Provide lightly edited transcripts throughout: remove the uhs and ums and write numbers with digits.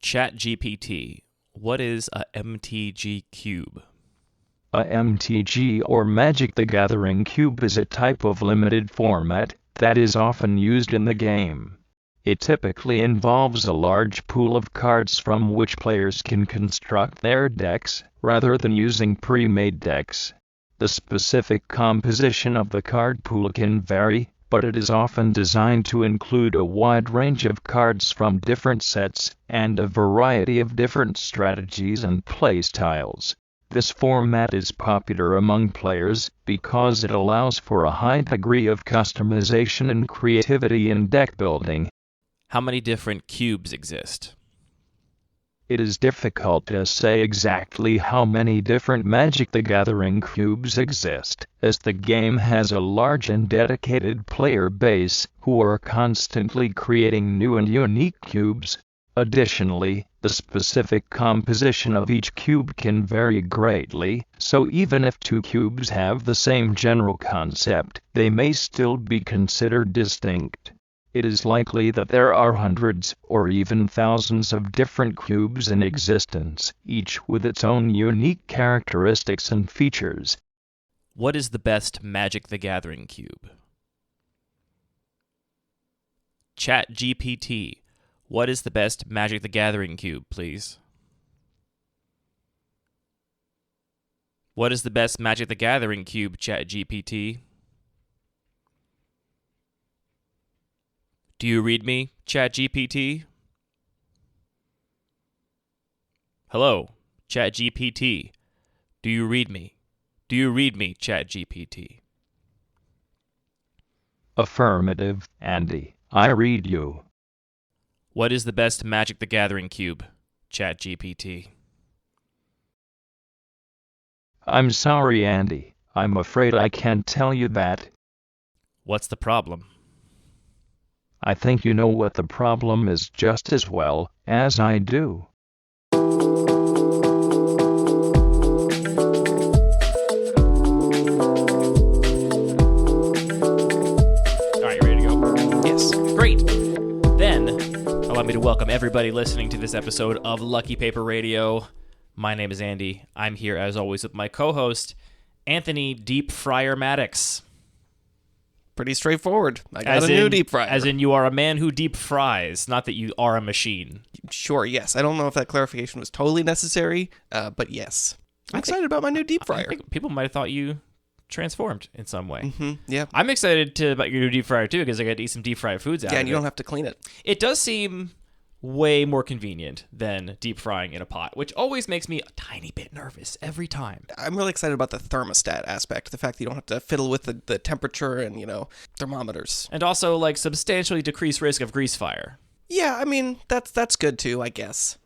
ChatGPT, what is a MTG cube? A MTG or Magic the Gathering cube is a type of limited format that is often used in the game. It typically involves a large pool of cards from which players can construct their decks, rather than using pre-made decks. The specific composition of the card pool can vary, but it is often designed to include a wide range of cards from different sets, and a variety of different strategies and play styles. This format is popular among players because it allows for a high degree of customization and creativity in deck building. How many different cubes exist? It is difficult to say exactly how many different Magic the Gathering cubes exist, as the game has a large and dedicated player base who are constantly creating new and unique cubes. Additionally, the specific composition of each cube can vary greatly, so even if two cubes have the same general concept, they may still be considered distinct. It is likely that there are hundreds or even thousands of different cubes in existence, each with its own unique characteristics and features. What is the best Magic the Gathering cube? ChatGPT, what is the best Magic the Gathering cube, please? What is the best Magic the Gathering cube, ChatGPT? Do you read me, ChatGPT? Hello, ChatGPT. Do you read me? Do you read me, ChatGPT? Affirmative, Andy. I read you. What is the best Magic the Gathering cube, ChatGPT? I'm sorry, Andy. I'm afraid I can't tell you that. What's the problem? I think you know what the problem is just as well as I do. All right, you ready to go? Yes. Great. Then, allow me to welcome everybody listening to this episode of Lucky Paper Radio. My name is Andy. I'm here, as always, with my co-host, Anthony Deep Fryer Maddox. Pretty straightforward. I got a new deep fryer. As in, you are a man who deep fries, not that you are a machine. Sure, yes. I don't know if that clarification was totally necessary, but yes. I'm excited about my new deep fryer. I think people might have thought you transformed in some way. Mm-hmm, yeah. I'm excited about your new deep fryer, too, because I got to eat some deep fried foods out of it. Yeah, and you don't have to clean it. It does seem way more convenient than deep frying in a pot, which always makes me a tiny bit nervous every time. I'm really excited about the thermostat aspect, the fact that you don't have to fiddle with the temperature and, thermometers. And also, substantially decreased risk of grease fire. Yeah, I mean, that's good too, I guess.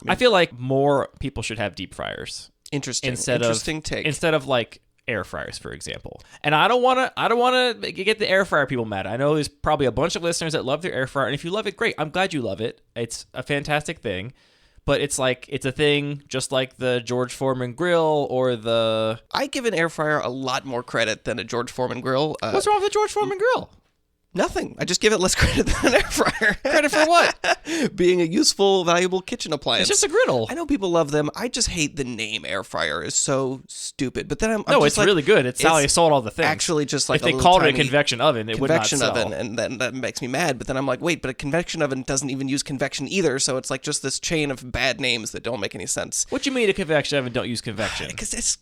I feel like more people should have deep fryers. Interesting take. Instead of air fryers, for example. And I don't want to get the air fryer people mad. I know there's probably a bunch of listeners that love their air fryer, and if you love it, great. I'm glad you love it. It's a fantastic thing. But it's a thing just like the George Foreman grill or the... I give an air fryer a lot more credit than a George Foreman grill. What's wrong with the George Foreman grill? Nothing. I just give it less credit than an air fryer. Credit for what? Being a useful, valuable kitchen appliance. It's just a griddle. I know people love them. I just hate the name air fryer. It's so stupid. But then I'm no, just it's really good. It's how they sold all the things. Actually, just like if they called it a convection oven, it would not sell. Convection oven, and then that makes me mad. But then I'm like, wait, but a convection oven doesn't even use convection either. So it's like just this chain of bad names that don't make any sense. What do you mean a convection oven don't use convection? Because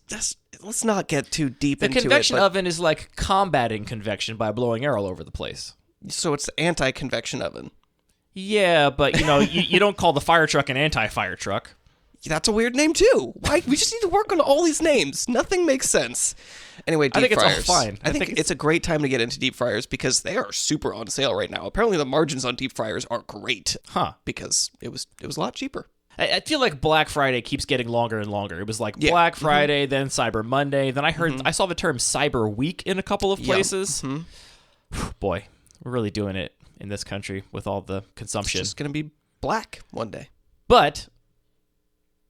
let's not get too deep into it. The convection oven is like combating convection by blowing air all over the place. So it's the anti-convection oven. Yeah, but you don't call the fire truck an anti-fire truck. That's a weird name too. Why? We just need to work on all these names. Nothing makes sense. Anyway, deep fryers. It's all fine. I think it's a great time to get into deep fryers because they are super on sale right now. Apparently, the margins on deep fryers are great. Huh? Because it was a lot cheaper. I feel like Black Friday keeps getting longer and longer. It was like Black Friday, then Cyber Monday. Then I saw the term Cyber Week in a couple of places. Yeah. Boy, we're really doing it in this country with all the consumption. It's just going to be black one day. But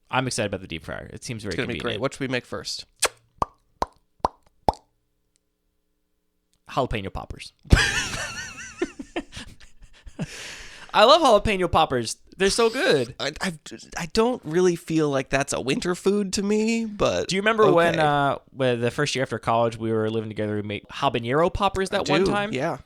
I'm excited about the deep fryer. It seems very convenient. It's going to be great. What should we make first? Jalapeno poppers. I love jalapeno poppers. They're so good. I don't really feel like that's a winter food to me, but do you remember when the first year after college we were living together, we made habanero poppers one time? Yeah.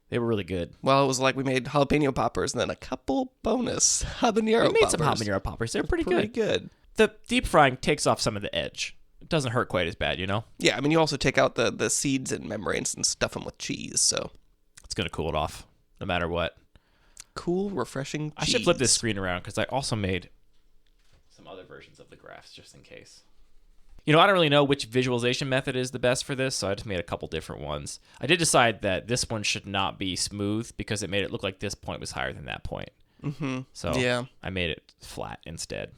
They were really good. Well, it was like we made jalapeno poppers and then a couple bonus habanero poppers. We made some habanero poppers. They're pretty good. The deep frying takes off some of the edge. It doesn't hurt quite as bad, you know? Yeah, I mean, you also take out the seeds and membranes and stuff them with cheese, so. It's going to cool it off, no matter what. Cool, refreshing cheese. I should flip this screen around because I also made some other versions of the graphs just in case. You know, I don't really know which visualization method is the best for this, so I just made a couple different ones. I did decide that this one should not be smooth because it made it look like this point was higher than that point. Mm-hmm. So yeah. I made it flat instead.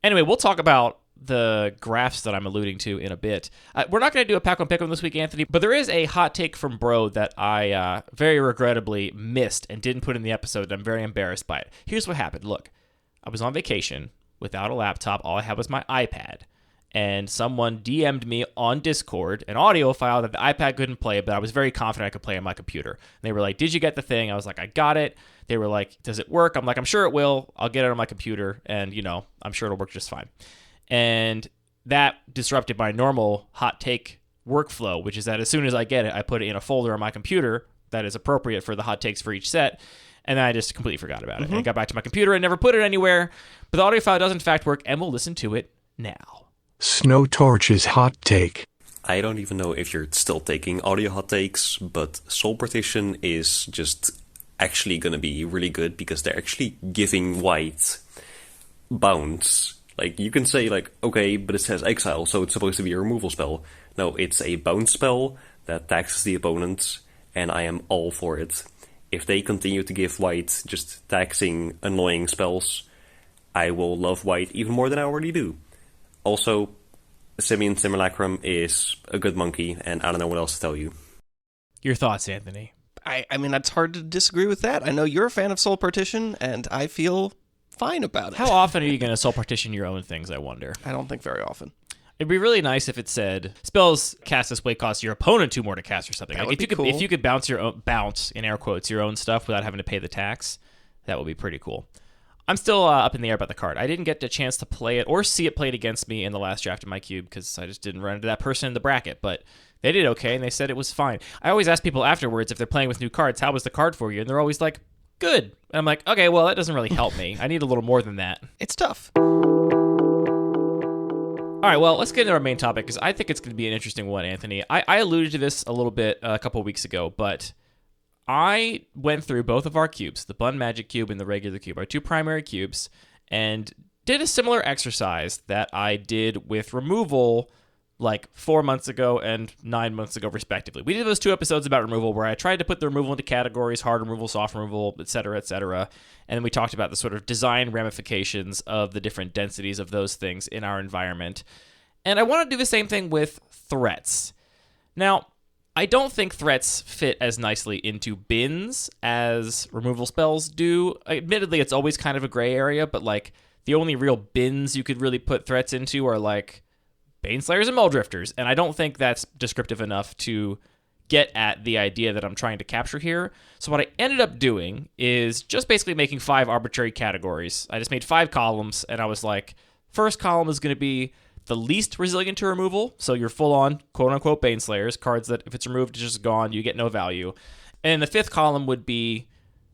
Anyway, we'll talk about the graphs that I'm alluding to in a bit. We're not going to do a Pack on Pick 'em this week, Anthony, but there is a hot take from Bro that I very regrettably missed and didn't put in the episode. I'm very embarrassed by it. Here's what happened. Look, I was on vacation without a laptop. All I had was my iPad. And someone DM'd me on Discord an audio file that the iPad couldn't play, but I was very confident I could play on my computer. And they were like, did you get the thing? I was like, I got it. They were like, does it work? I'm like, I'm sure it will. I'll get it on my computer, and, you know, I'm sure it'll work just fine. And that disrupted my normal hot take workflow, which is that as soon as I get it, I put it in a folder on my computer that is appropriate for the hot takes for each set. And then I just completely forgot about it. And I got back to my computer and never put it anywhere. But the audio file does, in fact, work, and we'll listen to it now. Snow Torch's hot take. I don't even know if you're still taking audio hot takes, but Soul Partition is just actually going to be really good because they're actually giving white bounce. Like, you can say, like, okay, but it says exile, so it's supposed to be a removal spell. No, it's a bounce spell that taxes the opponent, and I am all for it. If they continue to give white just taxing annoying spells, I will love white even more than I already do. Also, Simian Simulacrum is a good monkey, and I don't know what else to tell you. Your thoughts, Anthony? I mean, it's hard to disagree with that. I know you're a fan of Soul Partition, and I feel fine about it. How often are you going to soul partition your own things, I wonder? I don't think very often. It'd be really nice if it said, spells cast this way cost your opponent 2 more to cast or something. That Like would if be you could cool. if you could bounce in air quotes your own stuff without having to pay the tax, that would be pretty cool. I'm still up in the air about the card. I didn't get the chance to play it or see it played against me in the last draft of my cube because I just didn't run into that person in the bracket, but they did okay and they said it was fine. I always ask people afterwards if they're playing with new cards, how was the card for you? And they're always like, good. And I'm like, okay, well, that doesn't really help me. I need a little more than that. It's tough. All right, well, let's get into our main topic because I think it's going to be an interesting one, Anthony. I alluded to this a little bit a couple weeks ago, but I went through both of our cubes, the Bun Magic Cube and the regular cube, our 2 primary cubes, and did a similar exercise that I did with removal like 4 months ago and 9 months ago, respectively. We did those 2 episodes about removal where I tried to put the removal into categories, hard removal, soft removal, etc., etc., and then we talked about the sort of design ramifications of the different densities of those things in our environment. And I want to do the same thing with threats. Now, I don't think threats fit as nicely into bins as removal spells do. Admittedly, it's always kind of a gray area, but like the only real bins you could really put threats into are like Baneslayers and Mulldrifters, and I don't think that's descriptive enough to get at the idea that I'm trying to capture here. So what I ended up doing is just basically making 5 arbitrary categories. I just made 5 columns, and I was like, first column is going to be the least resilient to removal, so you're full-on, quote-unquote, Baneslayers, cards that if it's removed, it's just gone, you get no value. And the 5th column would be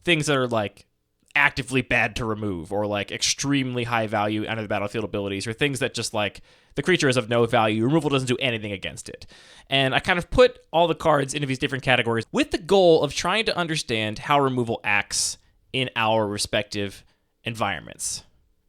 things that are, like, actively bad to remove, or, like, extremely high value out of the battlefield abilities, or things that just, like, the creature is of no value, removal doesn't do anything against it. And I kind of put all the cards into these different categories with the goal of trying to understand how removal acts in our respective environments.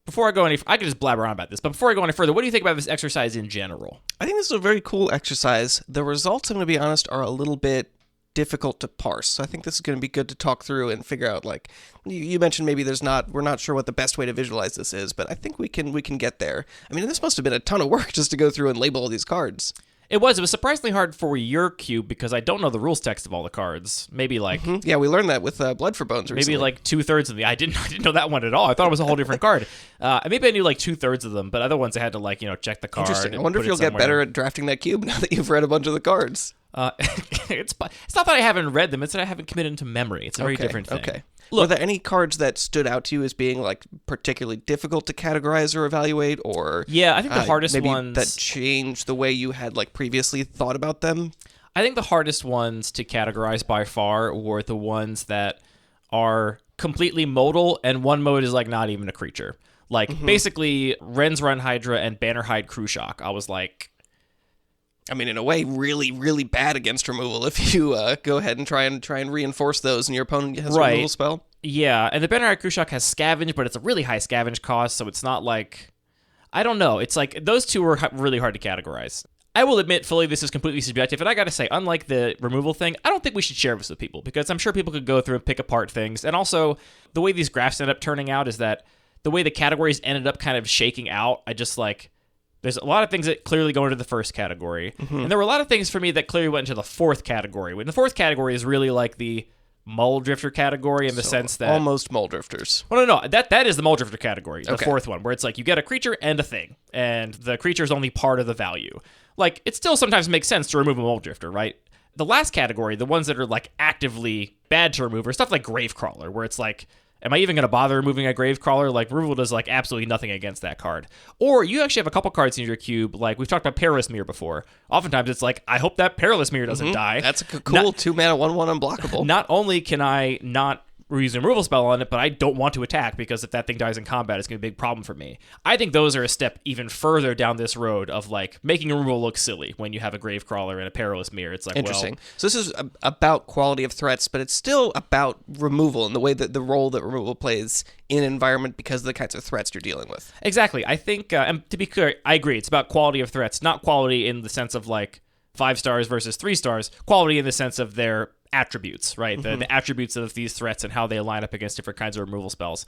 Before I go any, I could just blabber on about this, but before I go any further, what do you think about this exercise in general? I think this is a very cool exercise. The results, I'm going to be honest, are a little bit difficult to parse. So I think this is going to be good to talk through and figure out, like, you mentioned maybe we're not sure what the best way to visualize this is, but I think we can get there. I mean, this must have been a ton of work just to go through and label all these cards. It was surprisingly hard for your cube because I don't know the rules text of all the cards. Maybe like Yeah, we learned that with Blood for Bones recently. Maybe like 2/3 of the. I didn't know that one at all. I thought it was a whole different card. Maybe I knew like 2/3 of them, but other ones I had to like check the card. Interesting. I wonder if you'll get better at drafting that cube now that you've read a bunch of the cards. It's not that I haven't read them; it's that I haven't committed them to memory. It's a very different thing. Okay. Look, were there any cards that stood out to you as being like particularly difficult to categorize or evaluate, or yeah, I think the hardest maybe ones that changed the way you had like previously thought about them? I think the hardest ones to categorize by far were the ones that are completely modal, and one mode is like not even a creature. Like basically Ren's Run Hydra and Bannerhide Krushock. I was like, I mean, in a way, really, really bad against removal if you go ahead and try and reinforce those, and your opponent has a removal spell. Yeah, and the Bannerhide Krushock has Scavenge, but it's a really high Scavenge cost, so it's not like... I don't know. It's like, those two were really hard to categorize. I will admit fully this is completely subjective, and I gotta say, unlike the removal thing, I don't think we should share this with people, because I'm sure people could go through and pick apart things, and also, the way these graphs end up turning out is that the way the categories ended up kind of shaking out, I just like... There's a lot of things that clearly go into the first category. And there were a lot of things for me that clearly went into the fourth category. When the fourth category is really like the Mull Drifter category in the sense that... Almost Mull Drifters. Well, no. That is the Mull Drifter category, the fourth one, where it's like you get a creature and a thing, and the creature is only part of the value. Like, it still sometimes makes sense to remove a Mull Drifter, right? The last category, the ones that are like actively bad to remove, are stuff like Gravecrawler, where it's like... Am I even going to bother removing a Gravecrawler? Like, removal does, like, absolutely nothing against that card. Or you actually have a couple cards in your cube, like, we've talked about Perilous Mirror before. Oftentimes, it's like, I hope that Perilous Mirror doesn't die. That's a cool 2-mana 1/1 unblockable. Not only can I not use a removal spell on it, but I don't want to attack, because if that thing dies in combat, it's going to be a big problem for me. I think those are a step even further down this road of, like, making removal look silly when you have a Gravecrawler and a Perilous Mirror. It's like, interesting. Well, so this is about quality of threats, but it's still about removal and the way that the role that removal plays in an environment because of the kinds of threats you're dealing with. Exactly. I think, and to be clear, I agree. It's about quality of threats, not quality in the sense of, like, 5 stars versus 3 stars, quality in the sense of their attributes, right? The attributes of these threats and how they line up against different kinds of removal spells.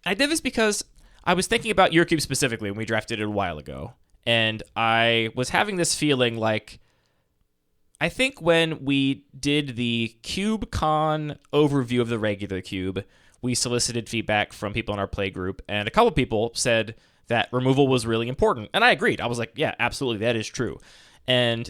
And I did this because I was thinking about your cube specifically when we drafted it a while ago. And I was having this feeling like, I think when we did the CubeCon overview of the regular cube, we solicited feedback from people in our play group, and a couple people said that removal was really important. And I agreed. I was like, yeah, absolutely, that is true. And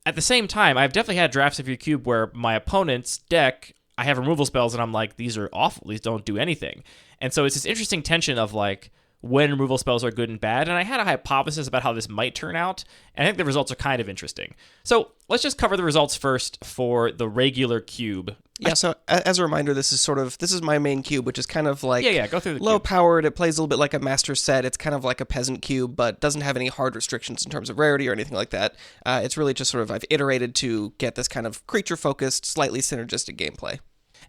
at the same time, I've definitely had drafts of your cube where my opponent's deck, I have removal spells, and I'm like, these are awful. These don't do anything. And so it's this interesting tension of, like, when removal spells are good and bad. And I had a hypothesis about how this might turn out, and I think the results are kind of interesting. So let's just cover the results first for the regular cube. Yeah, so as a reminder, this is my main cube, which is kind of like go through the low cube. powered. It plays a little bit like a master set. It's kind of like a peasant cube, but doesn't have any hard restrictions in terms of rarity or anything like that. It's really just sort of, I've iterated to get this kind of creature focused, slightly synergistic gameplay.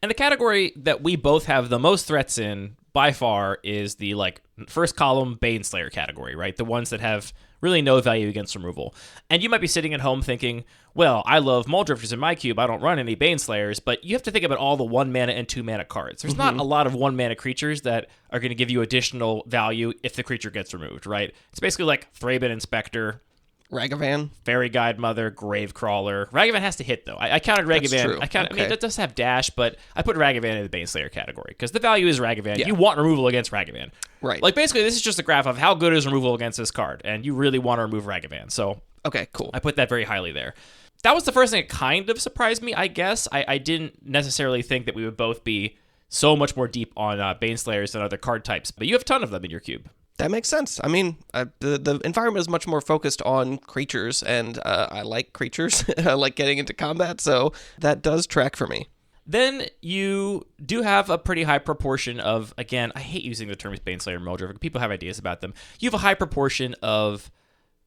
And the category that we both have the most threats in, by far, is the, like, first column Baneslayer category, right? The ones that have really no value against removal. And you might be sitting at home thinking, well, I love Mull Drifters in my cube, I don't run any Baneslayers, but you have to think about all the 1-mana and 2-mana cards. There's not a lot of 1-mana creatures that are going to give you additional value if the creature gets removed, right? It's basically like Thraben Inspector, Ragavan, Fairy Guidemother, Gravecrawler. Ragavan has to hit, though. I counted Ragavan. That's true. I mean, it does have dash, but I put Ragavan in the Baneslayer category because the value is Ragavan. Yeah. You want removal against Ragavan. Right. Like, basically, this is just a graph of how good is removal against this card, and you really want to remove Ragavan. So, okay, cool. I put that very highly there. That was the first thing that kind of surprised me, I guess. I didn't necessarily think that we would both be so much more deep on Baneslayers than other card types, but you have a ton of them in your cube. That makes sense. I mean, the environment is much more focused on creatures, and I like creatures. I like getting into combat, so that does track for me. Then you do have a pretty high proportion of, again, I hate using the terms Baneslayer and Mull Drifter. People have ideas about them. You have a high proportion of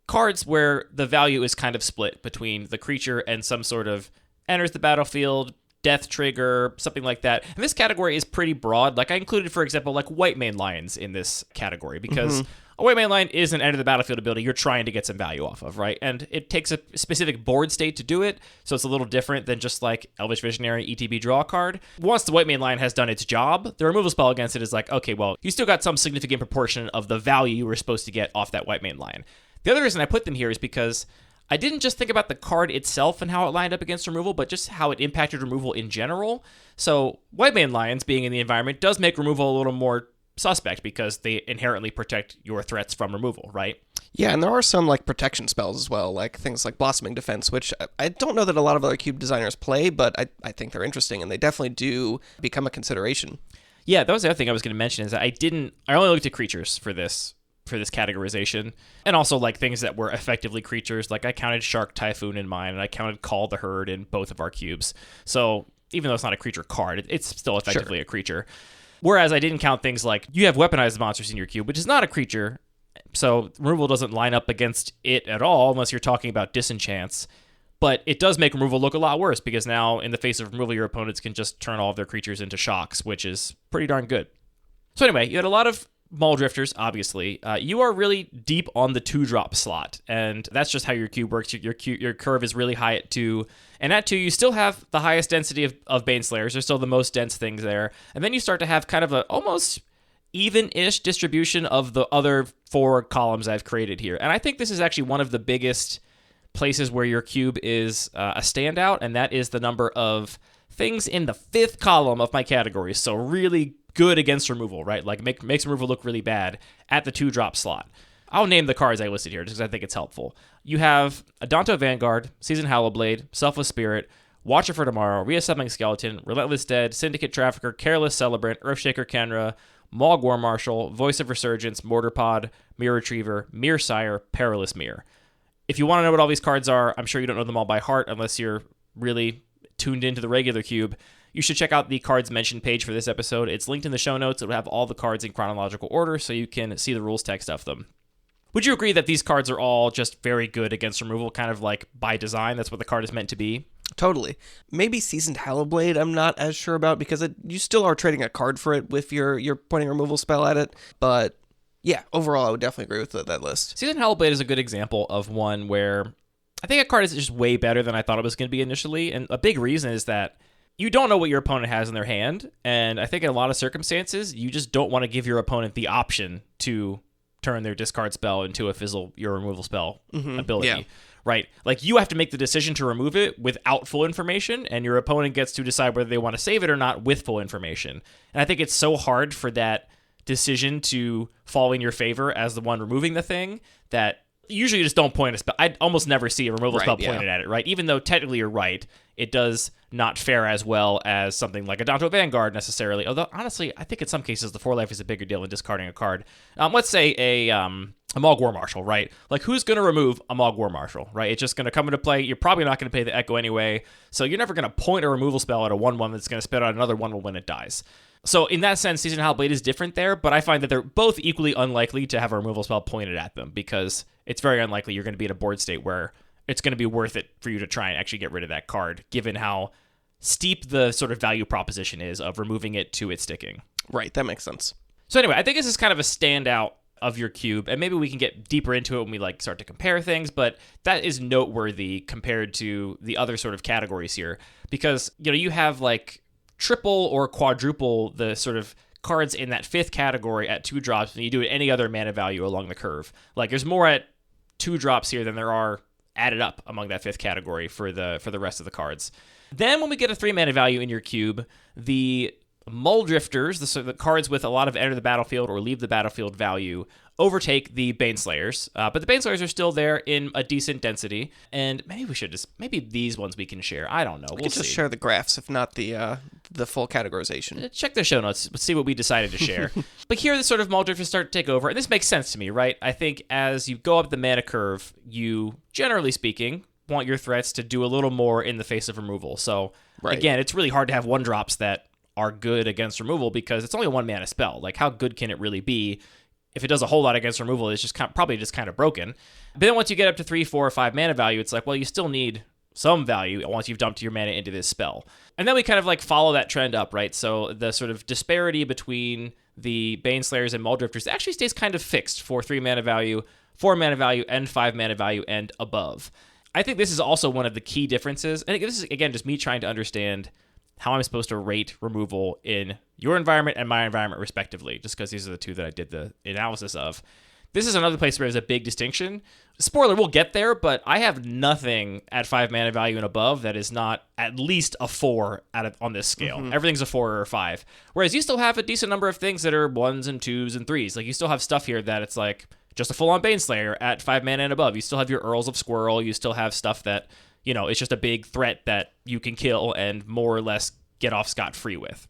cards where the value is kind of split between the creature and some sort of enters the battlefield, death trigger, something like that. And this category is pretty broad. Like, I included, for example, like White Mane Lions in this category because a White Mane Lion is an enter the battlefield ability you're trying to get some value off of, right? And it takes a specific board state to do it, so it's a little different than just like Elvish Visionary ETB draw a card. Once the White Mane Lion has done its job, the removal spell against it is like, okay, well, you still got some significant proportion of the value you were supposed to get off that White Mane Lion. The other reason I put them here is because I didn't just think about the card itself and how it lined up against removal, but just how it impacted removal in general. So White Mane Lions being in the environment does make removal a little more suspect because they inherently protect your threats from removal, right? Yeah, and there are some like protection spells as well, like things like Blossoming Defense, which I don't know that a lot of other cube designers play, but I think they're interesting, and they definitely do become a consideration. Yeah, that was the other thing I was going to mention is that I only looked at creatures for this categorization, and also like things that were effectively creatures. Like I counted Shark Typhoon in mine, and I counted Call the Herd in both of our cubes. So even though it's not a creature card, it's still effectively a creature. Whereas I didn't count things like you have weaponized monsters in your cube, which is not a creature, so removal doesn't line up against it at all unless you're talking about disenchants. But it does make removal look a lot worse because now in the face of removal, your opponents can just turn all of their creatures into shocks, which is pretty darn good. So anyway, you had a lot of Mall Drifters, obviously. You are really deep on the 2-drop slot, and that's just how your cube works. Your curve is really high at 2, and at 2, you still have the highest density of Baneslayers. There's still the most dense things there, and then you start to have kind of a almost even-ish distribution of the other 4 columns I've created here. And I think this is actually one of the biggest places where your cube is a standout, and that is the number of things in the 5th column of my categories. So really good against removal, right? Like makes removal look really bad at the 2-drop slot. I'll name the cards I listed here just because I think it's helpful. You have Adonto Vanguard, Seasoned Hallowblade, Selfless Spirit, Watcher for Tomorrow, Reassembling Skeleton, Relentless Dead, Syndicate Trafficker, Careless Celebrant, Earthshaker Kenra, Maug War Marshal, Voice of Resurgence, Mortar Pod, Mirror Retriever, Mirror Sire, Perilous Mirror. If you want to know what all these cards are, I'm sure you don't know them all by heart unless you're really tuned into the regular cube. You should check out the cards mentioned page for this episode. It's linked in the show notes. It'll have all the cards in chronological order so you can see the rules text of them. Would you agree that these cards are all just very good against removal, kind of like by design? That's what the card is meant to be? Totally. Maybe Seasoned Hallowblade I'm not as sure about because you still are trading a card for it with your pointing removal spell at it. But yeah, overall I would definitely agree with that list. Seasoned Hallowblade is a good example of one where I think a card is just way better than I thought it was going to be initially. And a big reason is that you don't know what your opponent has in their hand. And I think in a lot of circumstances, you just don't want to give your opponent the option to turn their discard spell into a fizzle your removal spell ability. Yeah. Right? Like you have to make the decision to remove it without full information, and your opponent gets to decide whether they want to save it or not with full information. And I think it's so hard for that decision to fall in your favor as the one removing the thing that usually you just don't point a spell. I almost never see a removal spell pointed at it, right? Even though technically you're right, it does not fare as well as something like Adonto Vanguard necessarily. Although, honestly, I think in some cases the 4 life is a bigger deal than discarding a card. Let's say a Maug War Marshal, right? Like, who's going to remove a Maug War Marshal, right? It's just going to come into play. You're probably not going to pay the Echo anyway, so you're never going to point a removal spell at a 1/1 that's going to spit out another 1/1 when it dies. So in that sense, Seasoned Hallowblade is different there, but I find that they're both equally unlikely to have a removal spell pointed at them because it's very unlikely you're going to be in a board state where it's going to be worth it for you to try and actually get rid of that card, given how steep the sort of value proposition is of removing it to it sticking. Right, that makes sense. So anyway, I think this is kind of a standout of your cube, and maybe we can get deeper into it when we start to compare things, but that is noteworthy compared to the other sort of categories here, because you have like triple or quadruple the sort of cards in that 5th category at 2 drops than you do at any other mana value along the curve. Like there's more at 2 drops here than there are added up among that 5th category for the rest of the cards. Then when we get a 3 mana value in your cube, the Mull Drifters, the cards with a lot of enter the battlefield or leave the battlefield value, overtake the Baneslayers. But the Baneslayers are still there in a decent density. And maybe these ones we can share. I don't know. We'll just share the graphs, if not the full categorization. Check the show notes. Let's see what we decided to share. But here the sort of Mull Drifters start to take over. And this makes sense to me, right? I think as you go up the mana curve, you, generally speaking, want your threats to do a little more in the face of removal. So, Again, it's really hard to have 1-drops that are good against removal because it's only a 1 mana spell. Like, how good can it really be? If it does a whole lot against removal, it's just probably just kind of broken. But then once you get up to 3, 4, or 5 mana value, it's like, well, you still need some value once you've dumped your mana into this spell. And then we kind of like follow that trend up, right? So the sort of disparity between the Baneslayers and Mull Drifters actually stays kind of fixed for 3 mana value, 4 mana value, and 5 mana value, and above. I think this is also one of the key differences. And this is, again, just me trying to understand how I'm supposed to rate removal in your environment and my environment respectively, just because these are the two that I did the analysis of. this is another place where there's a big distinction. Spoiler, we'll get there, but I have nothing at 5 mana value and above that is not at least a 4 on this scale. Everything's a 4 or a 5. Whereas you still have a decent number of things that are 1s and 2s and 3s. Like, you still have stuff here that it's like just a full-on Baneslayer at 5 mana and above. You still have your Earls of Squirrel. You still have stuff that, it's just a big threat that you can kill and more or less get off scot-free with.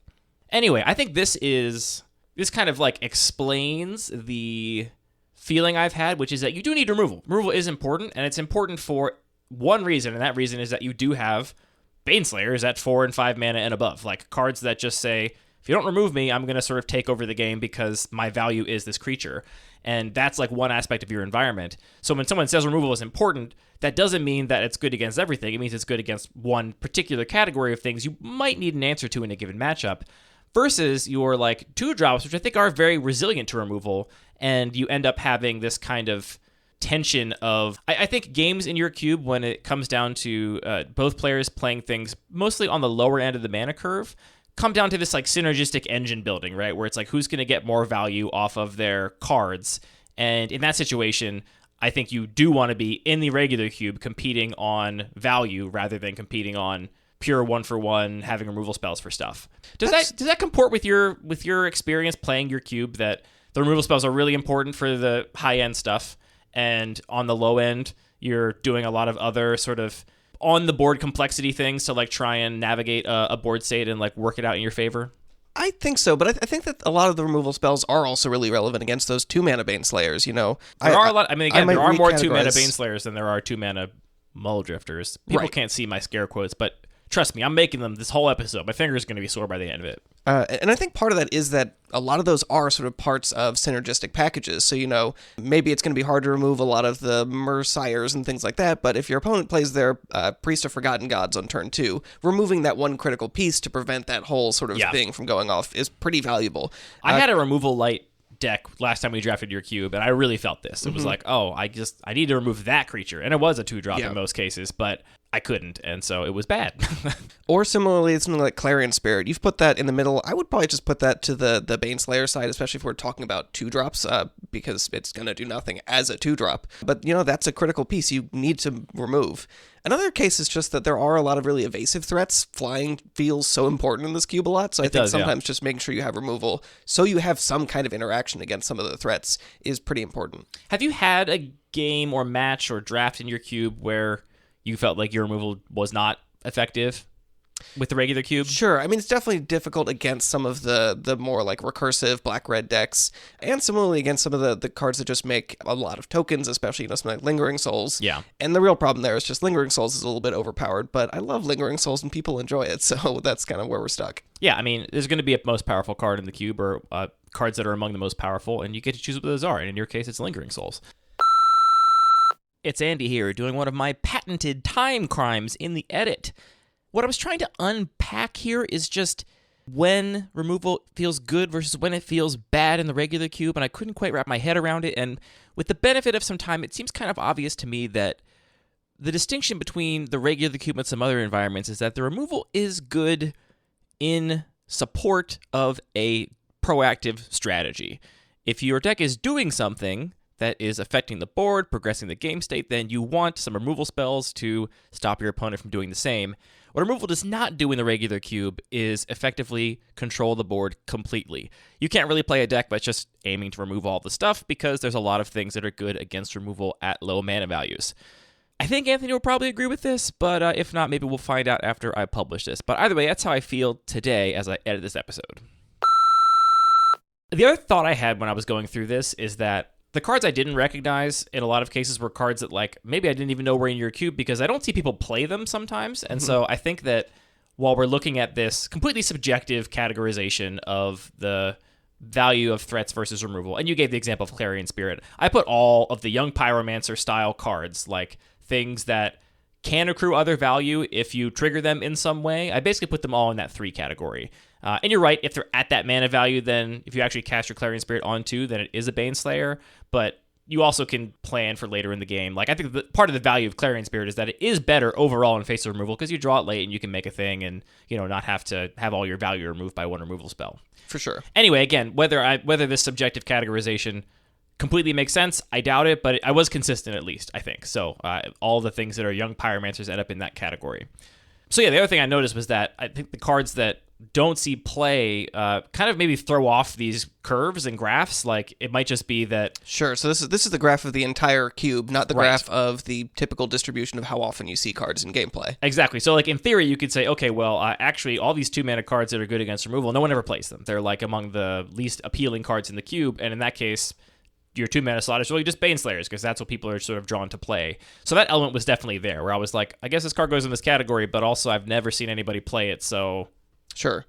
Anyway, I think this kind of like explains the feeling I've had, which is that you do need removal. Removal is important, and it's important for one reason, and that reason is that you do have Baneslayers at 4 and 5 mana and above, like cards that just say, if you don't remove me, I'm going to sort of take over the game because my value is this creature. And that's like one aspect of your environment. So when someone says removal is important, that doesn't mean that it's good against everything. It means it's good against one particular category of things you might need an answer to in a given matchup, versus your like 2-drops, which I think are very resilient to removal, and you end up having this kind of tension of, I think games in your cube, when it comes down to both players playing things mostly on the lower end of the mana curve, come down to this like synergistic engine building, right? Where it's like, who's going to get more value off of their cards? And in that situation, I think you do want to be in the regular cube competing on value rather than competing on pure 1-for-1, having removal spells for stuff. Does that comport with your experience playing your cube, that the removal spells are really important for the high end stuff, and on the low end you're doing a lot of other sort of on the board complexity things to like try and navigate a board state and like work it out in your favor? I think so, but I think that a lot of the removal spells are also really relevant against those 2-mana Baneslayers, There are a lot. I mean, again, there are more 2-mana recategorize- Baneslayers than there are 2-mana Mulldrifters. People Right. can't see my scare quotes, but trust me, I'm making them this whole episode. My finger's going to be sore by the end of it. And I think part of that is that a lot of those are sort of parts of synergistic packages. So, maybe it's going to be hard to remove a lot of the Murcires and things like that, but if your opponent plays their Priest of Forgotten Gods on turn 2, removing that one critical piece to prevent that whole sort of thing from going off is pretty valuable. I had a removal light deck last time we drafted your cube, and I really felt this. It was like, I need to remove that creature. And it was a 2-drop in most cases, but I couldn't, and so it was bad. Or similarly, something like Clarion Spirit. You've put that in the middle. I would probably just put that to the Baneslayer side, especially if we're talking about 2-drops, because it's going to do nothing as a 2-drop. But, that's a critical piece you need to remove. Another case is just that there are a lot of really evasive threats. Flying feels so important in this cube a lot, so I think sometimes just making sure you have removal so you have some kind of interaction against some of the threats is pretty important. Have you had a game or match or draft in your cube where you felt like your removal was not effective with the regular cube? Sure. I mean, it's definitely difficult against some of the more like recursive black-red decks, and similarly against some of the cards that just make a lot of tokens, especially, something like Lingering Souls. Yeah. And the real problem there is just Lingering Souls is a little bit overpowered, but I love Lingering Souls and people enjoy it, so that's kind of where we're stuck. Yeah, I mean, there's going to be a most powerful card in the cube, or cards that are among the most powerful, and you get to choose what those are, and in your case, it's Lingering Souls. It's Andy here, doing one of my patented time crimes in the edit. What I was trying to unpack here is just when removal feels good versus when it feels bad in the regular cube, and I couldn't quite wrap my head around it, and with the benefit of some time, it seems kind of obvious to me that the distinction between the regular cube and some other environments is that the removal is good in support of a proactive strategy. If your deck is doing something that is affecting the board, progressing the game state, then you want some removal spells to stop your opponent from doing the same. What removal does not do in the regular cube is effectively control the board completely. You can't really play a deck that's just aiming to remove all the stuff because there's a lot of things that are good against removal at low mana values. I think Anthony will probably agree with this, but if not, maybe we'll find out after I publish this. But either way, that's how I feel today as I edit this episode. The other thought I had when I was going through this is that the cards I didn't recognize in a lot of cases were cards that like maybe I didn't even know were in your cube because I don't see people play them sometimes. And so I think that while we're looking at this completely subjective categorization of the value of threats versus removal, and you gave the example of Clarion Spirit, I put all of the Young Pyromancer style cards, like things that can accrue other value if you trigger them in some way. I basically put them all in that 3 category. And you're right, if they're at that mana value, then if you actually cast your Clarion Spirit on 2, then it is a Baneslayer. But you also can plan for later in the game. Like, I think part of the value of Clarion Spirit is that it is better overall in face of removal because you draw it late and you can make a thing and, not have to have all your value removed by one removal spell. For sure. Anyway, again, whether this subjective categorization completely makes sense? I doubt it, but I was consistent at least, I think. So all the things that are young pyromancers end up in that category. So yeah, the other thing I noticed was that I think the cards that don't see play kind of maybe throw off these curves and graphs. Like it might just be that... Sure, so this is the graph of the entire cube, not the Right. graph of the typical distribution of how often you see cards in gameplay. Exactly. So like in theory, you could say, okay, well, actually all these 2-mana cards that are good against removal, no one ever plays them. They're like among the least appealing cards in the cube, and in that case... your 2-mana slot is really just Baneslayers, because that's what people are sort of drawn to play. So that element was definitely there, where I was like, I guess this card goes in this category, but also I've never seen anybody play it, so... Sure.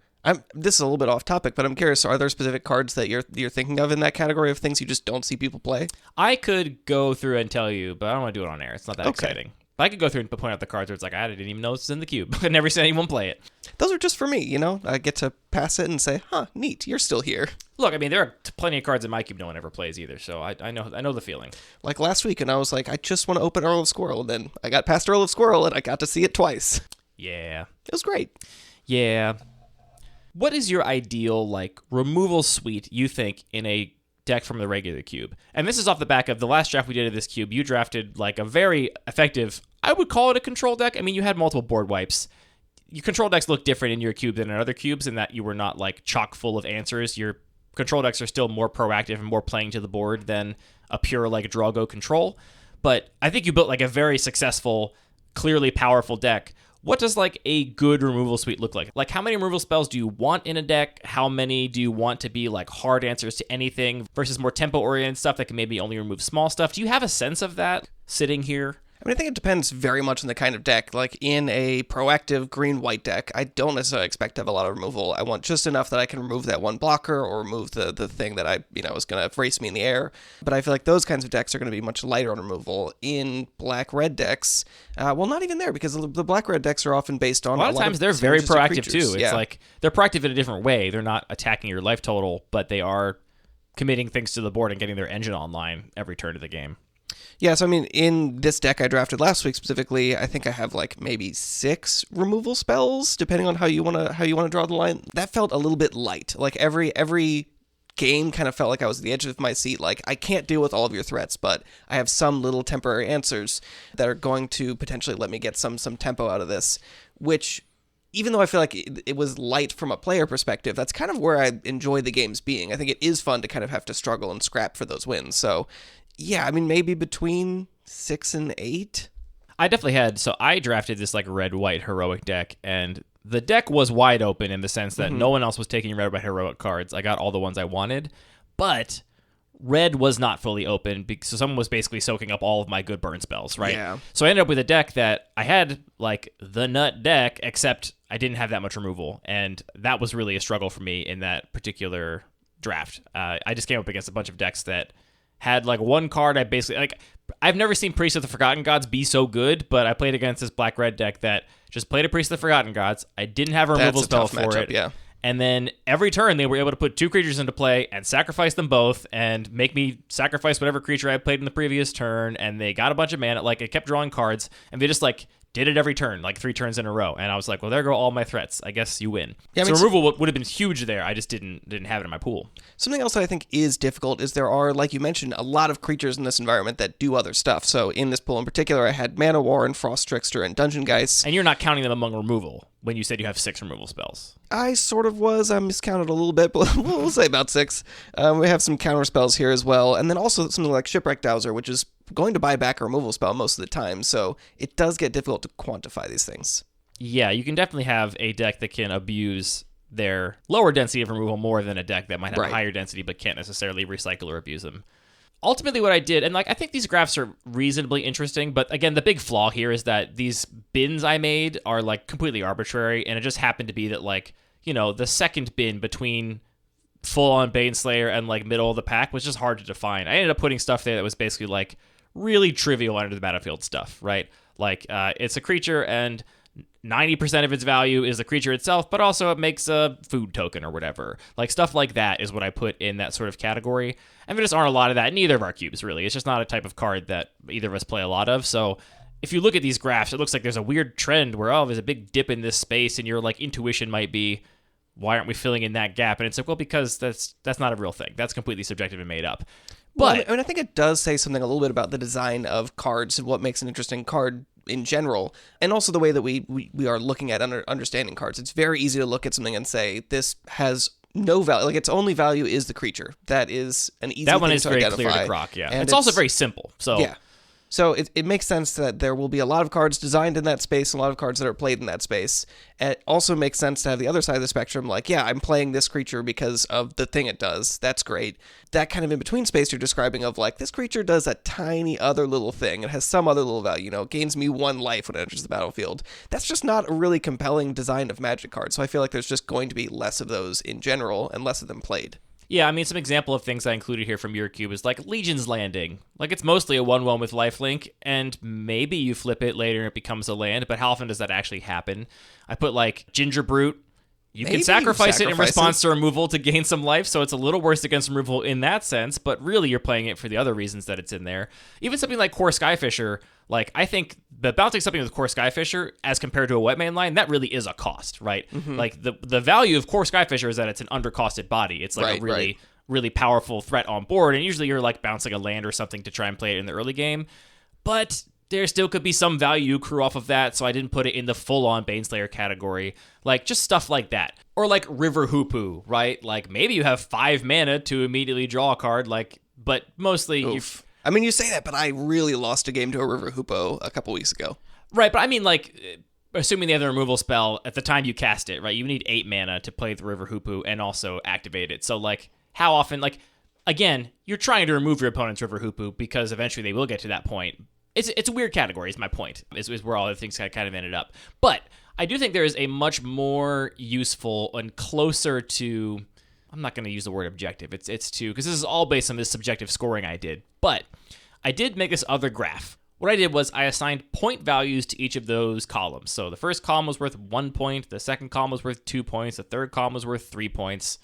This is a little bit off topic, but I'm curious, are there specific cards that you're thinking of in that category of things you just don't see people play? I could go through and tell you, but I don't want to do it on air. It's not that Okay. exciting. But I could go through and point out the cards where it's like, I didn't even know this was in the cube. I've never seen anyone play it. Those are just for me, you know? I get to pass it and say, huh, neat, you're still here. Look, I mean, there are plenty of cards in my cube no one ever plays either, so I know the feeling. Like last week, and I was like, I just want to open Earl of Squirrel, and then I got past Earl of Squirrel, and I got to see it twice. Yeah. It was great. Yeah. What is your ideal, like, removal suite, you think, in a deck from the regular cube? And this is off the back of the last draft we did of this cube. You drafted, like, a very effective, I would call it a control deck. I mean, you had multiple board wipes. Your control decks look different in your cube than in other cubes in that you were not, like, chock full of answers. Your control decks are still more proactive and more playing to the board than a pure, like, draw-go control. But I think you built, like, a very successful, clearly powerful deck. What does, like, a good removal suite look like? Like, how many removal spells do you want in a deck? How many do you want to be, like, hard answers to anything versus more tempo-oriented stuff that can maybe only remove small stuff? Do you have a sense of that sitting here? I mean, I think it depends very much on the kind of deck. Like, in a proactive green-white deck, I don't necessarily expect to have a lot of removal. I want just enough that I can remove that one blocker or remove the thing that is going to race me in the air. But I feel like those kinds of decks are going to be much lighter on removal. In black-red decks, well, not even there, because the black-red decks are often based on a lot of times they're very synergistic proactive, creatures. too. It's like, they're proactive in a different way. They're not attacking your life total, but they are committing things to the board and getting their engine online every turn of the game. Yeah, so I mean, in this deck I drafted last week specifically, I think I have like maybe 6 removal spells, depending on how you wanna draw the line. That felt a little bit light. Like every game kind of felt like I was at the edge of my seat. Like, I can't deal with all of your threats, but I have some little temporary answers that are going to potentially let me get some tempo out of this, which, even though I feel like it was light from a player perspective, that's kind of where I enjoy the games being. I think it is fun to kind of have to struggle and scrap for those wins. So, yeah, I mean, maybe between 6 and 8. I definitely had, so I drafted this like red-white heroic deck, and the deck was wide open in the sense that no one else was taking red-white heroic cards. I got all the ones I wanted, but red was not fully open, so someone was basically soaking up all of my good burn spells, right? Yeah. So I ended up with a deck that I had like the nut deck, except I didn't have that much removal, and that was really a struggle for me in that particular draft. I just came up against a bunch of decks that had like one card I basically, like, I've never seen Priest of the Forgotten Gods be so good, but I played against this black-red deck that just played a Priest of the Forgotten Gods. I didn't have a removal spell for matchup, it. yeah. And then every turn they were able to put 2 creatures into play and sacrifice them both and make me sacrifice whatever creature I played in the previous turn, and they got a bunch of mana. Like, it kept drawing cards, and they just like did it every turn, like 3 turns in a row. And I was like, well, there go all my threats. I guess you win. Yeah, I so mean, removal would have been huge there. I just didn't have it in my pool. Something else that I think is difficult is there are, like you mentioned, a lot of creatures in this environment that do other stuff. So in this pool in particular, I had Mana War and Frost Trickster and Dungeon Geist. And you're not counting them among removal when you said you have 6 removal spells. I sort of was. I miscounted a little bit, but we'll say about 6. We have some counter spells here as well. And then also something like Shipwreck Dowser, which is going to buy back a removal spell most of the time. So it does get difficult to quantify these things. Yeah, you can definitely have a deck that can abuse their lower density of removal more than a deck that might have a higher density but can't necessarily recycle or abuse them. Ultimately, what I did, and like I think these graphs are reasonably interesting, but again, the big flaw here is that these bins I made are like completely arbitrary, and it just happened to be that, like, you know, the second bin between full-on Baneslayer and like middle of the pack was just hard to define. I ended up putting stuff there that was basically like really trivial under the battlefield stuff, right? Like, it's a creature and 90% of its value is the creature itself, but also it makes a food token or whatever. Like, stuff like that is what I put in that sort of category. And there just aren't a lot of that in either of our cubes, really. It's just not a type of card that either of us play a lot of. So if you look at these graphs, it looks like there's a weird trend where, oh, there's a big dip in this space, and your like intuition might be, why aren't we filling in that gap? And it's like, well, because that's not a real thing. That's completely subjective and made up. But I think it does say something a little bit about the design of cards and what makes an interesting card in general, and also the way that we are looking at understanding cards. It's very easy to look at something and say, this has no value. Like, its only value is the creature. That is an easy that one thing is to very identify. clear to grok, yeah. And it's also very simple. So yeah. So it makes sense that there will be a lot of cards designed in that space, a lot of cards that are played in that space. And it also makes sense to have the other side of the spectrum, like, yeah, I'm playing this creature because of the thing it does. That's great. That kind of in-between space you're describing of, like, this creature does a tiny other little thing. It has some other little value, it gains me 1 life when it enters the battlefield. That's just not a really compelling design of Magic cards. So I feel like there's just going to be less of those in general and less of them played. Yeah, I mean, some example of things I included here from your cube is like Legion's Landing. Like, it's mostly a 1/1 with lifelink, and maybe you flip it later and it becomes a land, but how often does that actually happen? I put like Ginger Brute. You can sacrifice it in response to removal to gain some life, so it's a little worse against removal in that sense, but really you're playing it for the other reasons that it's in there. Even something like Core Skyfisher, like, I think bouncing something with Core Skyfisher as compared to a Wet Man line, that really is a cost, right? Mm-hmm. Like, the value of Core Skyfisher is that it's an undercosted body. It's like really powerful threat on board, and usually you're like bouncing a land or something to try and play it in the early game, but there still could be some value you accrue off of that, so I didn't put it in the full-on Baneslayer category. Like, just stuff like that. Or like River Hoopu, right? Like, maybe you have 5 mana to immediately draw a card, like, but mostly I mean, you say that, but I really lost a game to a River Hoopu a couple weeks ago. Right, but I mean, like, assuming they have the removal spell, at the time you cast it, right, you need 8 mana to play the River Hoopu and also activate it. So, like, how often, like, again, you're trying to remove your opponent's River Hoopu because eventually they will get to that point. It's a weird category, is my point, is where all the things kind of ended up. But I do think there is a much more useful and closer to, I'm not going to use the word objective, it's to, because this is all based on this subjective scoring I did, but I did make this other graph. What I did was I assigned point values to each of those columns. So the first column was worth 1 point, the second column was worth 2 points, the third column was worth 3 points,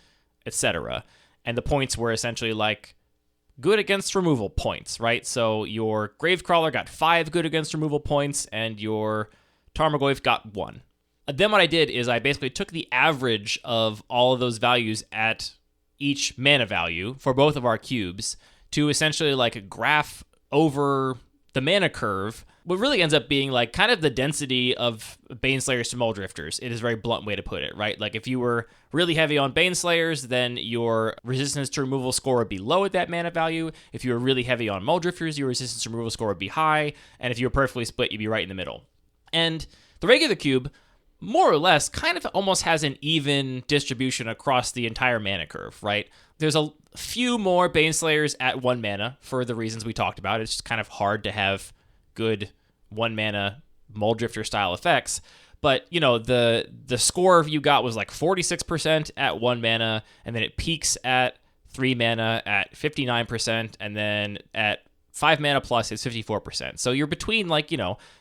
etc. And the points were essentially like good against removal points, right? So your Gravecrawler got 5 good against removal points, and your Tarmogoyf got 1. Then what I did is I basically took the average of all of those values at each mana value for both of our cubes to essentially like graph over the mana curve. What really ends up being like kind of the density of Baneslayers to Muldrifters. It is a very blunt way to put it, right? Like, if you were really heavy on Baneslayers, then your resistance to removal score would be low at that mana value. If you were really heavy on Muldrifters, your resistance to removal score would be high. And if you were perfectly split, you'd be right in the middle. And the regular cube, more or less, kind of almost has an even distribution across the entire mana curve, right? There's a few more Baneslayers at 1 mana for the reasons we talked about. It's just kind of hard to have good 1 mana Muldrifter style effects. But, the score you got was like 46% at 1 mana, and then it peaks at 3 mana at 59%, and then at 5 mana plus it's 54%. So you're between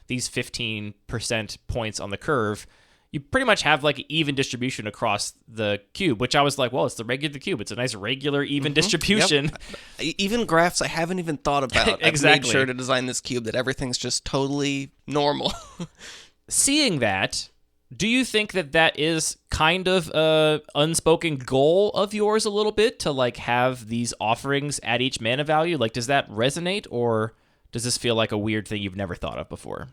these 15% points on the curve. You pretty much have like an even distribution across the cube, which I was like, well, it's the regular cube. It's a nice regular even distribution. Yep. Even graphs I haven't even thought about. Exactly. I've made sure to design this cube that everything's just totally normal. Seeing that, do you think that is kind of a unspoken goal of yours a little bit, to like have these offerings at each mana value? Like, does that resonate, or does this feel like a weird thing you've never thought of before?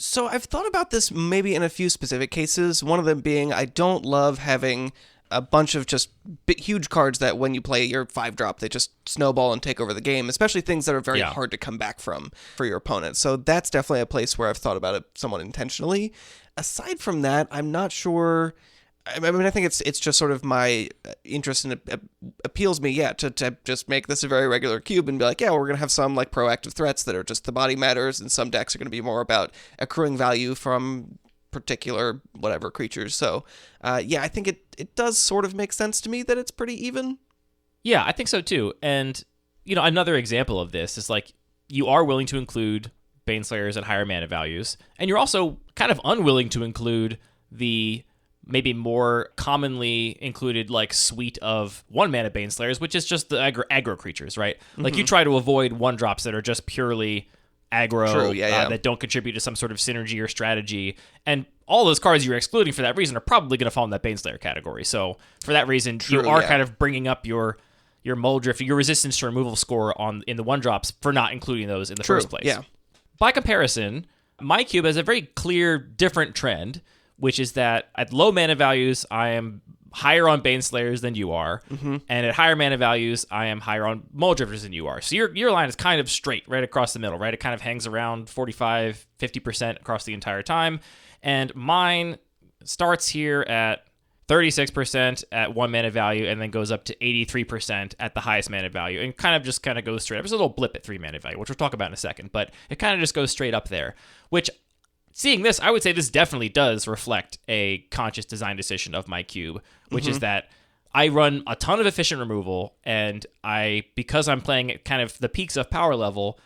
So I've thought about this maybe in a few specific cases, one of them being I don't love having a bunch of just huge cards that when you play your 5-drop, they just snowball and take over the game, especially things that are very hard to come back from for your opponent. So that's definitely a place where I've thought about it somewhat intentionally. Aside from that, I'm not sure. I mean, I think it's just sort of my interest in it appeals me, to just make this a very regular cube and be like, we're going to have some like proactive threats that are just the body matters, and some decks are going to be more about accruing value from particular whatever creatures. So, I think it does sort of make sense to me that it's pretty even. Yeah, I think so too. And, another example of this is like you are willing to include Baneslayers at higher mana values, and you're also kind of unwilling to include the maybe more commonly included like suite of 1 mana Baneslayers, which is just the aggro creatures, right? Mm-hmm. Like, you try to avoid 1-drops that are just purely aggro, that don't contribute to some sort of synergy or strategy. And all those cards you're excluding for that reason are probably going to fall in that Baneslayer category. So for that reason, you are kind of bringing up your your Muldrift, your resistance to removal score in the 1-drops for not including those in the first place. Yeah. By comparison, my cube has a very clear different trend, which is that at low mana values, I am higher on Baneslayers than you are, and at higher mana values, I am higher on Muldrifters than you are. So your line is kind of straight, right across the middle, right? It kind of hangs around 45, 50% across the entire time, and mine starts here at 36% at 1 mana value and then goes up to 83% at the highest mana value and kind of goes straight up. There's a little blip at 3 mana value, which we'll talk about in a second, but it kind of just goes straight up there, which seeing this, I would say this definitely does reflect a conscious design decision of my cube, which is that I run a ton of efficient removal, and because I'm playing at kind of the peaks of power level,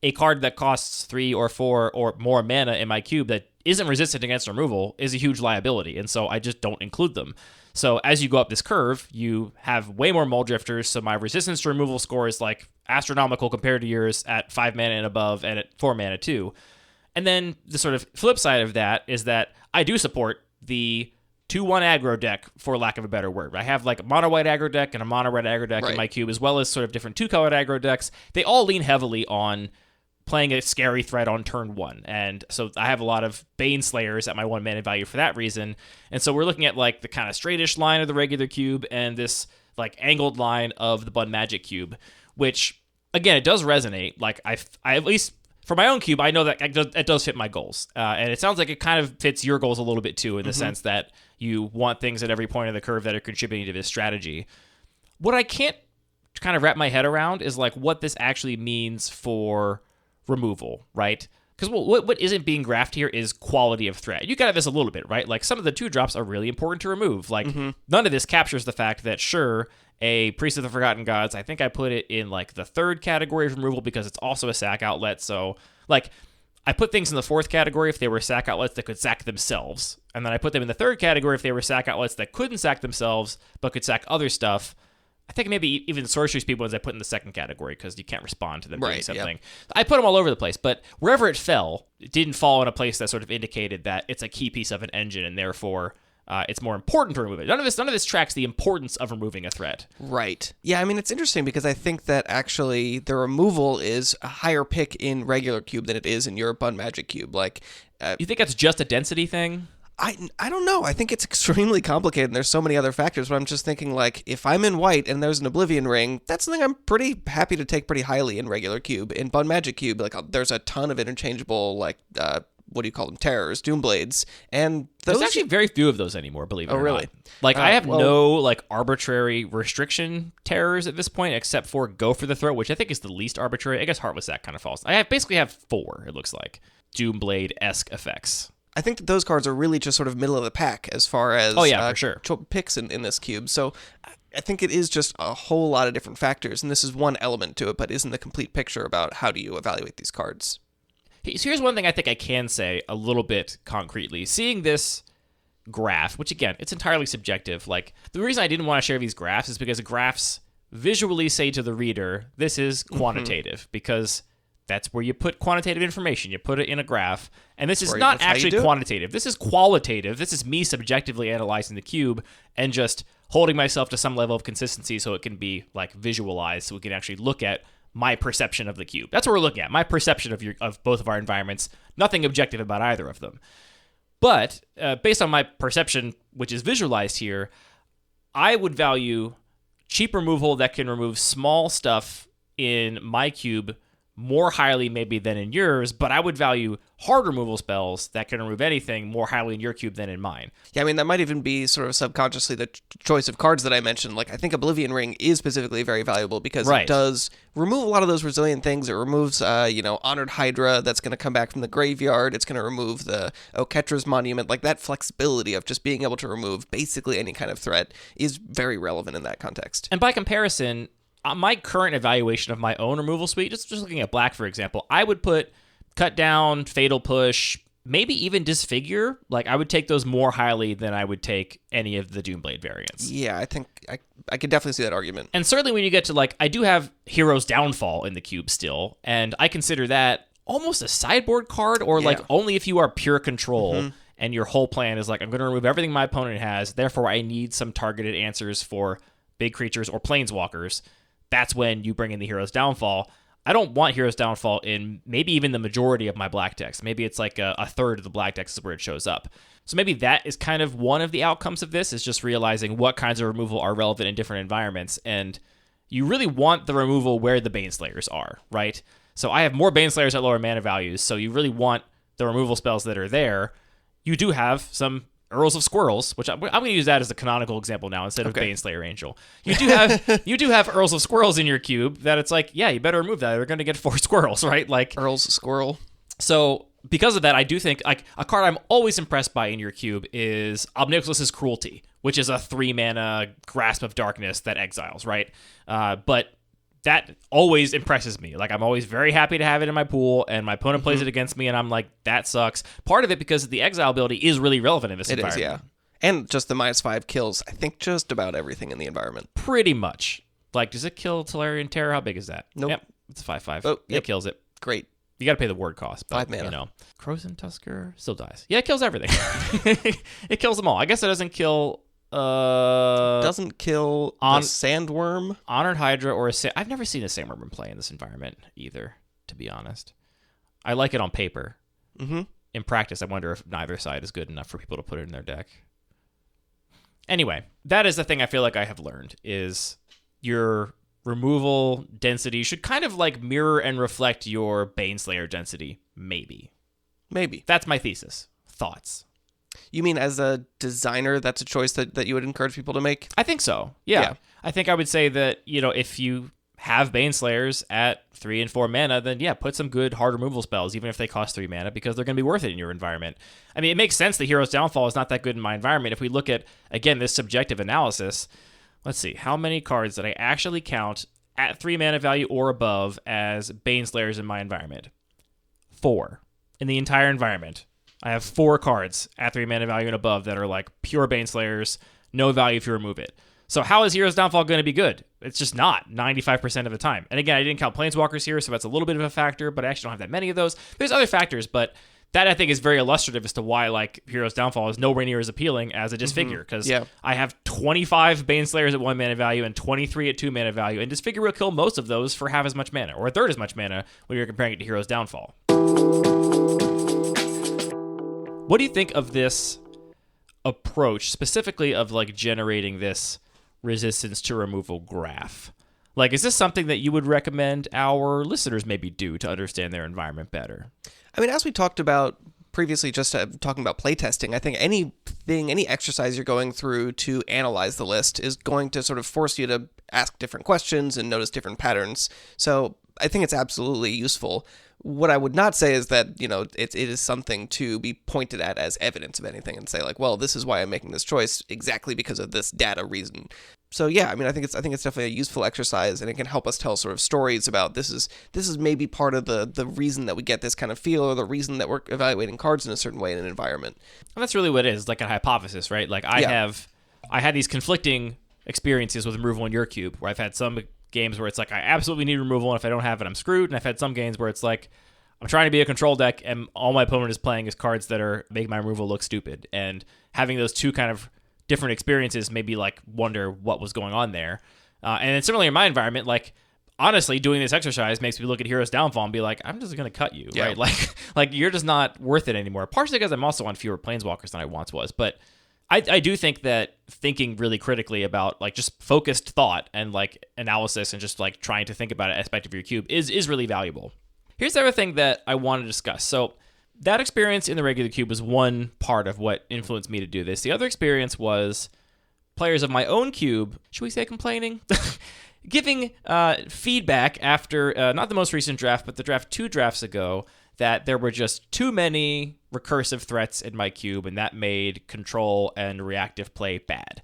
a card that costs 3 or 4 or more mana in my cube that isn't resistant against removal is a huge liability, and so I just don't include them. So as you go up this curve, you have way more Muldrifters, so my resistance to removal score is like astronomical compared to yours at 5 mana and above and at 4 mana too. And then the sort of flip side of that is that I do support the 2-1 aggro deck, for lack of a better word. I have like a mono-white aggro deck and a mono-red aggro deck in my cube, as well as sort of different 2-colored aggro decks. They all lean heavily on playing a scary threat on turn 1. And so I have a lot of Baneslayers at my 1 mana value for that reason. And so we're looking at like the kind of straightish line of the regular cube and this like angled line of the Bun Magic Cube, which again, it does resonate. Like I at least for my own cube, I know that it does fit my goals. And it sounds like it kind of fits your goals a little bit too, in the sense that you want things at every point of the curve that are contributing to this strategy. What I can't kind of wrap my head around is like what this actually means for removal, right? Because what isn't being graphed here is quality of threat. You got this a little bit, right? Like some of the 2-drops are really important to remove. Like none of this captures the fact that sure, a Priest of the Forgotten Gods, I think I put it in like the 3rd category of removal because it's also a sack outlet. So like I put things in the 4th category if they were sack outlets that could sack themselves. And then I put them in the 3rd category if they were sack outlets that couldn't sack themselves but could sack other stuff. I think maybe even Sorcery Speed ones I put in the 2nd category because you can't respond to them doing something. Yep. I put them all over the place, but wherever it fell, it didn't fall in a place that sort of indicated that it's a key piece of an engine and therefore it's more important to remove it. None of this tracks the importance of removing a threat. Right. Yeah, I mean, it's interesting because I think that actually the removal is a higher pick in regular cube than it is in your Bun Magic Cube. Like, you think that's just a density thing? I don't know. I think it's extremely complicated, and there's so many other factors, but I'm just thinking, like, if I'm in white and there's an Oblivion Ring, that's something I'm pretty happy to take pretty highly in regular cube. In Bun Magic Cube, like, there's a ton of interchangeable, like, what do you call them? Terrors, Doomblades, and there's actually very few of those anymore, believe it or really? not. Like, I have no, like, arbitrary restriction terrors at this point, except for Go for the Throat, which I think is the least arbitrary. I guess Heartless Act kind of falls. I basically have 4, it looks like, Doomblade-esque effects. I think that those cards are really just sort of middle of the pack as far as for sure. Picks in this cube. So I think it is just a whole lot of different factors, and this is one element to it, but isn't the complete picture about how do you evaluate these cards. So here's one thing I think I can say a little bit concretely. Seeing this graph, which again, it's entirely subjective. Like, the reason I didn't want to share these graphs is because graphs visually say to the reader, this is quantitative, because that's where you put quantitative information. You put it in a graph. And this is not actually quantitative. This is qualitative. This is me subjectively analyzing the cube and just holding myself to some level of consistency so it can be like visualized, so we can actually look at my perception of the cube. That's what we're looking at. My perception of both of our environments. Nothing objective about either of them. But based on my perception, which is visualized here, I would value cheap removal that can remove small stuff in my cube more highly maybe than in yours, but I would value hard removal spells that can remove anything more highly in your cube than in mine. Yeah, I mean, that might even be sort of subconsciously the choice of cards that I mentioned. Like, I think Oblivion Ring is specifically very valuable because it does remove a lot of those resilient things. It removes, Honored Hydra that's going to come back from the graveyard. It's going to remove the Oketra's Monument. Like, that flexibility of just being able to remove basically any kind of threat is very relevant in that context. And by comparison, my current evaluation of my own removal suite, just looking at black, for example, I would put Cut Down, Fatal Push, maybe even Disfigure. Like, I would take those more highly than I would take any of the Doomblade variants. Yeah, I think I could definitely see that argument. And certainly when you get to, like, I do have Hero's Downfall in the cube still, and I consider that almost a sideboard card, or like only if you are pure control and your whole plan is like, I'm going to remove everything my opponent has, therefore I need some targeted answers for big creatures or planeswalkers. that's when you bring in the Hero's Downfall. I don't want Hero's Downfall in maybe even the majority of my black decks. Maybe it's like a third of the black decks is where it shows up. So maybe that is kind of one of the outcomes of this, is just realizing what kinds of removal are relevant in different environments. And you really want the removal where the Baneslayers are, right? So I have more Baneslayers at lower mana values, so you really want the removal spells that are there. You do have some Earls of Squirrels, which I'm going to use that as the canonical example now instead of Baneslayer Angel. You do have Earls of Squirrels in your cube that it's like, yeah, you better remove that. They're going to get 4 squirrels, right? Like Earls Squirrel. So because of that, I do think like a card I'm always impressed by in your cube is Obnixilus's Cruelty, which is a 3-mana Grasp of Darkness that exiles, right? But that always impresses me. Like, I'm always very happy to have it in my pool, and my opponent plays it against me, and I'm like, that sucks. Part of it because the exile ability is really relevant in this environment. It is, yeah. And just the -5 kills, I think, just about everything in the environment. Pretty much. Like, does it kill Tolarian Terror? How big is that? Nope. Yep, it's 5/5. Oh, yep. It kills it. Great. You got to pay the ward cost. But, 5 mana. You know, Crozen Tusker still dies. Yeah, it kills everything. It kills them all. I guess it doesn't kill... doesn't kill the Sandworm, Honored Hydra, or I've never seen a Sandworm play in this environment either, to be honest. I like it on paper. Mm-hmm. In practice, I wonder if neither side is good enough for people to put it in their deck. Anyway, that is the thing I feel like I have learned, is your removal density should kind of like mirror and reflect your Baneslayer density, maybe. That's my thesis. Thoughts? You mean as a designer, that's a choice that you would encourage people to make? I think so. Yeah. I think I would say that, you know, if you have Baneslayers at 3 and 4 mana, then yeah, put some good hard removal spells, even if they cost 3 mana, because they're going to be worth it in your environment. I mean, it makes sense that Hero's Downfall is not that good in my environment. If we look at, again, this subjective analysis, let's see, how many cards did I actually count at 3 mana value or above as Baneslayers in my environment? 4. In the entire environment. I have 4 cards at 3 mana value and above that are like pure Baneslayers, no value if you remove it. So how is Hero's Downfall going to be good? It's just not 95% of the time. And again, I didn't count Planeswalkers here, so that's a little bit of a factor, but I actually don't have that many of those. There's other factors, but that I think is very illustrative as to why like Hero's Downfall is nowhere near as appealing as a Disfigure, because I have 25 Baneslayers at 1 mana value and 23 at 2 mana value, and Disfigure will kill most of those for half as much mana, or a third as much mana when you're comparing it to Hero's Downfall. What do you think of this approach, specifically of like generating this resistance to removal graph? Like, is this something that you would recommend our listeners maybe do to understand their environment better? I mean, as we talked about previously, just talking about playtesting, I think any exercise you're going through to analyze the list is going to sort of force you to ask different questions and notice different patterns. So I think it's absolutely useful. What I would not say is that, you know, it is something to be pointed at as evidence of anything and say like, well, this is why I'm making this choice exactly because of this data reason. So yeah, I mean, I think it's definitely a useful exercise, and it can help us tell sort of stories about this is maybe part of the reason that we get this kind of feel, or the reason that we're evaluating cards in a certain way in an environment. And that's really what it is, like a hypothesis, right? Like I had these conflicting experiences with removal in your cube, where I've had some games where it's like I absolutely need removal, and if I don't have it, I'm screwed. And I've had some games where it's like I'm trying to be a control deck, and all my opponent is playing is cards that are make my removal look stupid. And having those two kind of different experiences made me like wonder what was going on there. And then similarly in my environment, like honestly, doing this exercise makes me look at Hero's Downfall and be like, I'm just going to cut you, right? Like you're just not worth it anymore. Partially because I'm also on fewer Planeswalkers than I once was, but I do think that thinking really critically about like just focused thought and like analysis and just like trying to think about an aspect of your cube is really valuable. Here's the other thing that I want to discuss. So that experience in the regular cube was one part of what influenced me to do this. The other experience was players of my own cube, should we say complaining? Giving feedback after, not the most recent draft, but the draft 2 drafts ago, that there were just too many recursive threats in my cube, and that made control and reactive play bad.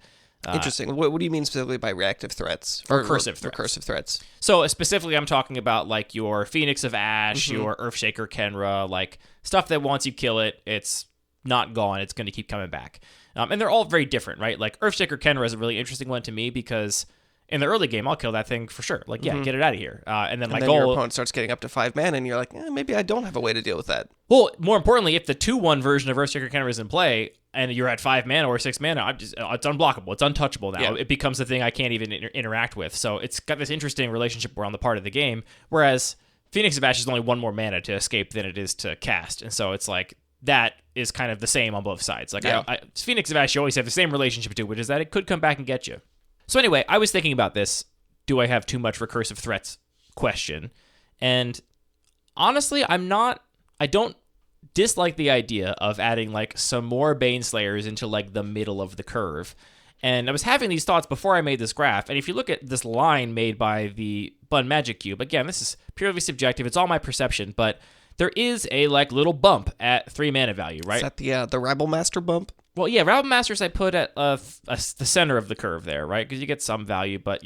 Interesting. What do you mean specifically by reactive threats? Recursive threats. So specifically, I'm talking about like your Phoenix of Ash, your Earthshaker Kenra, like stuff that once you kill it, it's not gone. It's going to keep coming back. And they're all very different, right? Like Earthshaker Kenra is a really interesting one to me because in the early game, I'll kill that thing for sure. Like, yeah, get it out of here. And then your opponent starts getting up to 5 mana, and you're like, maybe I don't have a way to deal with that. Well, more importantly, if the 2/1 version of Earthshaker Counter is in play, and you're at 5 mana or 6 mana, it's unblockable. It's untouchable now. Yeah. It becomes a thing I can't even interact with. So it's got this interesting relationship on the part of the game, whereas Phoenix of Ash is only 1 more mana to escape than it is to cast. And so it's like, that is kind of the same on both sides. Like, Phoenix of Ash, you always have the same relationship to, which is that it could come back and get you. So anyway, I was thinking about this, do I have too much recursive threats question? And honestly, I don't dislike the idea of adding like some more Baneslayers into like the middle of the curve. And I was having these thoughts before I made this graph. And if you look at this line made by the Bun Magic Cube, again, this is purely subjective. It's all my perception, but there is a like little bump at 3 mana value, right? Is that the Rabble Master bump? Well, yeah, Rabble Masters I put at the center of the curve there, right? Because you get some value, but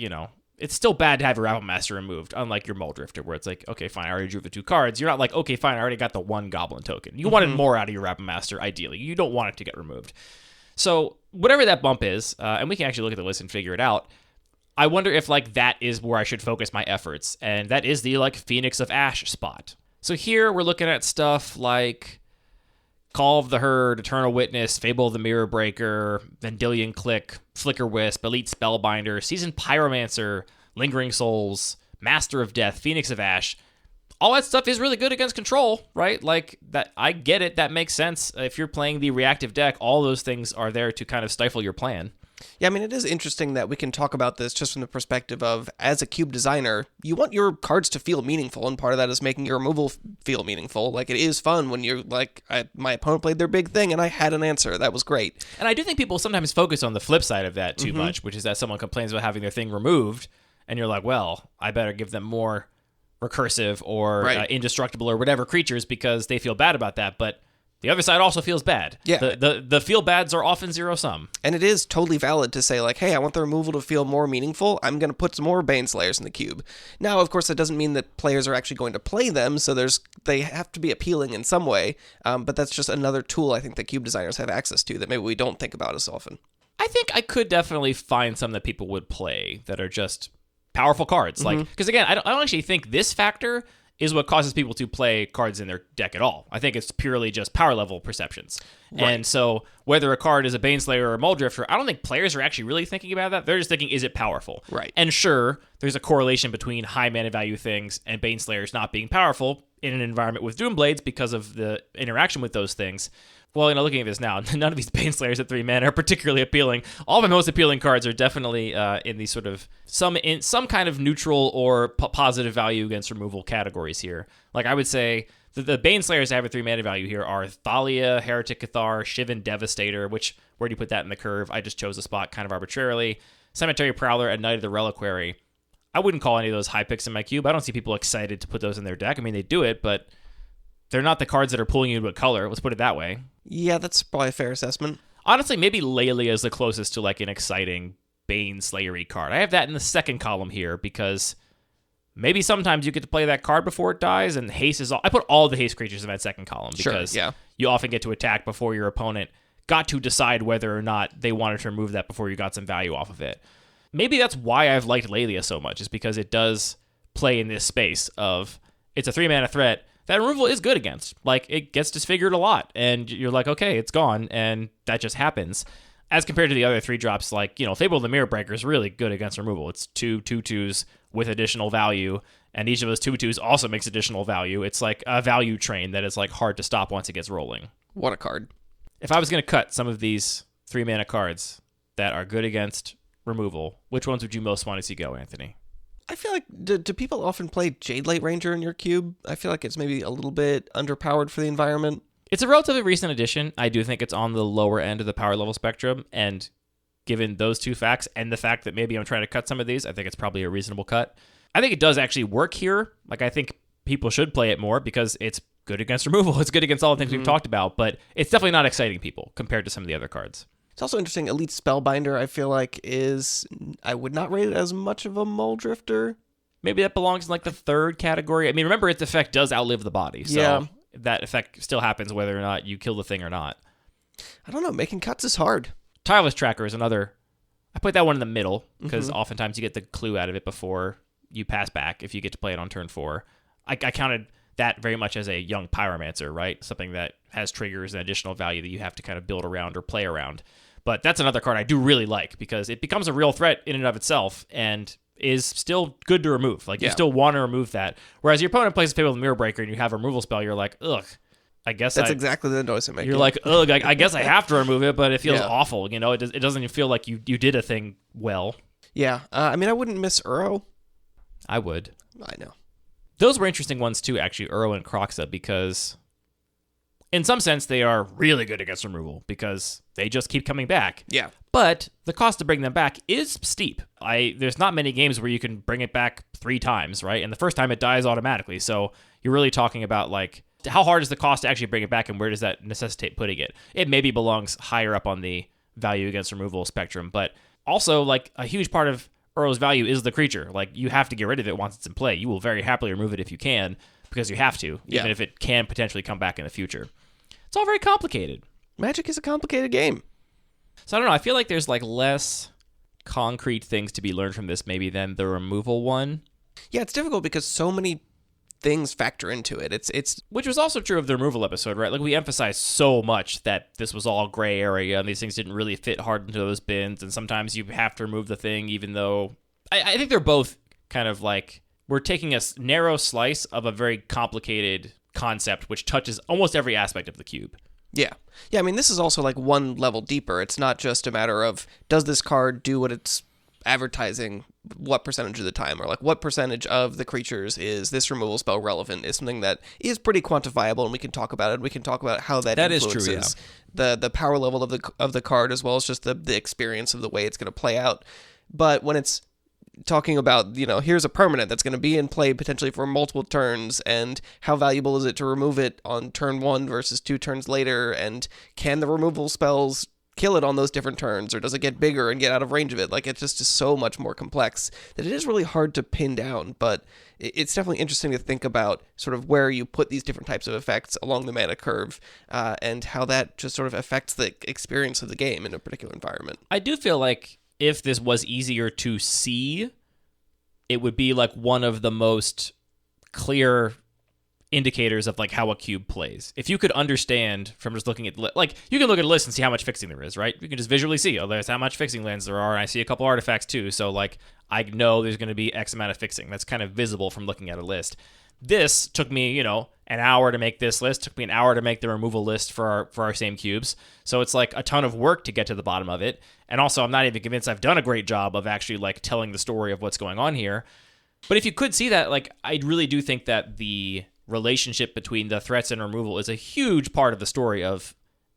it's still bad to have a Rabble Master removed, unlike your Muldrifter, where it's like, okay, fine, I already drew the 2 cards. You're not like, okay, fine, I already got the 1 Goblin token. You wanted more out of your Rabble Master, ideally. You don't want it to get removed. So whatever that bump is, and we can actually look at the list and figure it out, I wonder if like that is where I should focus my efforts, and that is the like Phoenix of Ash spot. So here we're looking at stuff like Call of the Herd, Eternal Witness, Fable of the Mirror Breaker, Vendilion Click, Flicker Wisp, Elite Spellbinder, Seasoned Pyromancer, Lingering Souls, Master of Death, Phoenix of Ash. All that stuff is really good against control, right? Like, that, I get it, that makes sense. If you're playing the reactive deck, all those things are there to kind of stifle your plan. Yeah, I mean, it is interesting that we can talk about this just from the perspective of, as a cube designer, you want your cards to feel meaningful, and part of that is making your removal feel meaningful. Like, it is fun when you're like, my opponent played their big thing, and I had an answer. That was great. And I do think people sometimes focus on the flip side of that too much, which is that someone complains about having their thing removed, and you're like, well, I better give them more recursive or indestructible or whatever creatures because they feel bad about that, but the other side also feels bad. Yeah. The feel bads are often zero-sum. And it is totally valid to say, like, hey, I want the removal to feel more meaningful. I'm going to put some more Baneslayers in the cube. Now, of course, that doesn't mean that players are actually going to play them, so they have to be appealing in some way. But that's just another tool I think that cube designers have access to that maybe we don't think about as often. I think I could definitely find some that people would play that are just powerful cards. Like, because again, I don't actually think this factor is what causes people to play cards in their deck at all. I think it's purely just power level perceptions. Right. And so whether a card is a Baneslayer or a Muldrifter, I don't think players are actually really thinking about that. They're just thinking, is it powerful? Right. And sure, there's a correlation between high mana value things and Baneslayers not being powerful in an environment with Doomblades because of the interaction with those things. Well, looking at this now, none of these Baneslayers at 3 mana are particularly appealing. All of the most appealing cards are definitely in these sort of some kind of neutral or positive value against removal categories here. Like, I would say the Baneslayers that have a 3 mana value here are Thalia, Heretic Cathar, Shivan Devastator, which, where do you put that in the curve? I just chose a spot kind of arbitrarily. Cemetery Prowler and Knight of the Reliquary. I wouldn't call any of those high picks in my cube. I don't see people excited to put those in their deck. I mean, they do it, but they're not the cards that are pulling you into a color. Let's put it that way. Yeah, that's probably a fair assessment. Honestly, maybe Lelia is the closest to like an exciting Baneslayer-y card. I have that in the second column here because maybe sometimes you get to play that card before it dies, and haste is all. I put all the haste creatures in that second column because you often get to attack before your opponent got to decide whether or not they wanted to remove that before you got some value off of it. Maybe that's why I've liked Lelia so much, is because it does play in this space of it's a 3 mana threat that removal is good against. Like, it gets disfigured a lot, and you're like, okay, it's gone, and that just happens. As compared to the other 3 drops, like, Fable of the Mirror Breaker is really good against removal. It's 2 2/2s with additional value, and each of those 2/2s also makes additional value. It's like a value train that is like hard to stop once it gets rolling. What a card. If I was going to cut some of these 3 mana cards that are good against removal, which ones would you most want to see go, Anthony? I feel like, do people often play Jadelight Ranger in your cube? I feel like it's maybe a little bit underpowered for the environment. It's a relatively recent addition. I do think it's on the lower end of the power level spectrum, and given those 2 facts and the fact that maybe I'm trying to cut some of these, I think it's probably a reasonable cut. I think it does actually work here. Like, I think people should play it more because it's good against removal. It's good against all the things we've talked about, but it's definitely not exciting people compared to some of the other cards. It's also interesting. Elite Spellbinder, I feel like, I would not rate it as much of a Muldrifter. Maybe that belongs in like the 3rd category. I mean, remember, its effect does outlive the body, so that effect still happens whether or not you kill the thing or not. I don't know. Making cuts is hard. Tireless Tracker is another I put that one in the middle because oftentimes you get the clue out of it before you pass back if you get to play it on turn 4. I counted that very much as a young pyromancer, right? Something that has triggers and additional value that you have to kind of build around or play around. But that's another card I do really like because it becomes a real threat in and of itself and is still good to remove. Like, you still want to remove that. Whereas your opponent plays a Fable of the Mirror Breaker and you have a removal spell, you're like, ugh. I guess that's exactly the noise it makes. You're like, ugh, I guess I have to remove it, but it feels awful. You know, it doesn't even feel like you did a thing well. Yeah. I mean, I wouldn't miss Uro. I would. I know. Those were interesting ones too, actually, Uro and Croxa, because in some sense they are really good against removal because they just keep coming back. Yeah. But the cost to bring them back is steep. There's not many games where you can bring it back 3 times, right? And the first time it dies automatically. So you're really talking about like, how hard is the cost to actually bring it back and where does that necessitate putting it? It maybe belongs higher up on the value against removal spectrum, but also like a huge part of Uro's value is the creature. Like, you have to get rid of it once it's in play. You will very happily remove it if you can because you have to, even if it can potentially come back in the future. It's all very complicated. Magic is a complicated game. So I don't know. I feel like there's like less concrete things to be learned from this maybe than the removal one. Yeah, it's difficult because so many things factor into it. It's which was also true of the removal episode, right? Like, we emphasized so much that this was all gray area and these things didn't really fit hard into those bins, and sometimes you have to remove the thing even though I think they're both kind of like, we're taking a narrow slice of a very complicated concept which touches almost every aspect of the cube. Yeah. I mean, this is also like one level deeper. It's not just a matter of, does this card do what it's advertising what percentage of the time, or like what percentage of the creatures is this removal spell relevant, is something that is pretty quantifiable, and we can talk about it. We can talk about how that influences is true, yeah. the power level of the card, as well as just the experience of the way it's going to play out. But when it's talking about, here's a permanent that's going to be in play potentially for multiple turns, and how valuable is it to remove it on turn 1 versus 2 turns later, and can the removal spells kill it on those different turns, or does it get bigger and get out of range of it? Like, it's just so much more complex that it is really hard to pin down, but it's definitely interesting to think about sort of where you put these different types of effects along the mana curve, and how that just sort of affects the experience of the game in a particular environment. I do feel like if this was easier to see, it would be like one of the most clear indicators of like how a cube plays. If you could understand from just looking at like, you can look at a list and see how much fixing there is, right? You can just visually see, oh, there's how much fixing lands there are, and I see a couple artifacts too, so like I know there's going to be X amount of fixing. That's kind of visible from looking at a list. This took me, an hour to make this list. Took me an hour to make the removal list for our same cubes. So it's like a ton of work to get to the bottom of it. And also, I'm not even convinced I've done a great job of actually like telling the story of what's going on here. But if you could see that, like, I really do think that the relationship between the threats and removal is a huge part of the story of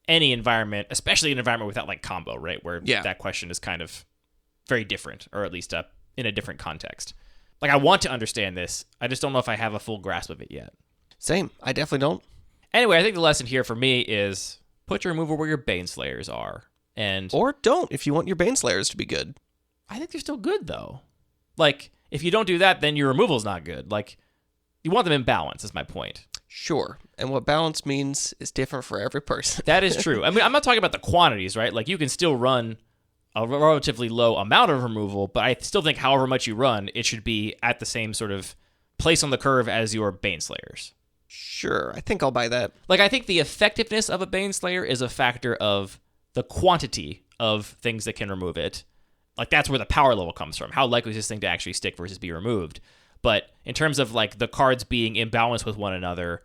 any environment, especially an environment without like combo, right? Where that question is kind of very different, or at least in a different context. Like, I want to understand this. I just don't know if I have a full grasp of it yet. Same. I definitely don't. Anyway, I think the lesson here for me is put your removal where your Baneslayers are. Or don't, if you want your Baneslayers to be good. I think they're still good, though. Like, if you don't do that, then your removal's not good. Like, you want them in balance, is my point. Sure. And what balance means is different for every person. That is true. I mean, I'm not talking about the quantities, right? Like, you can still run a relatively low amount of removal, but I still think however much you run, it should be at the same sort of place on the curve as your Baneslayers. Sure. I think I'll buy that. Like, I think the effectiveness of a Baneslayer is a factor of the quantity of things that can remove it. Like, that's where the power level comes from. How likely is this thing to actually stick versus be removed? But in terms of, like, the cards being in balance with one another,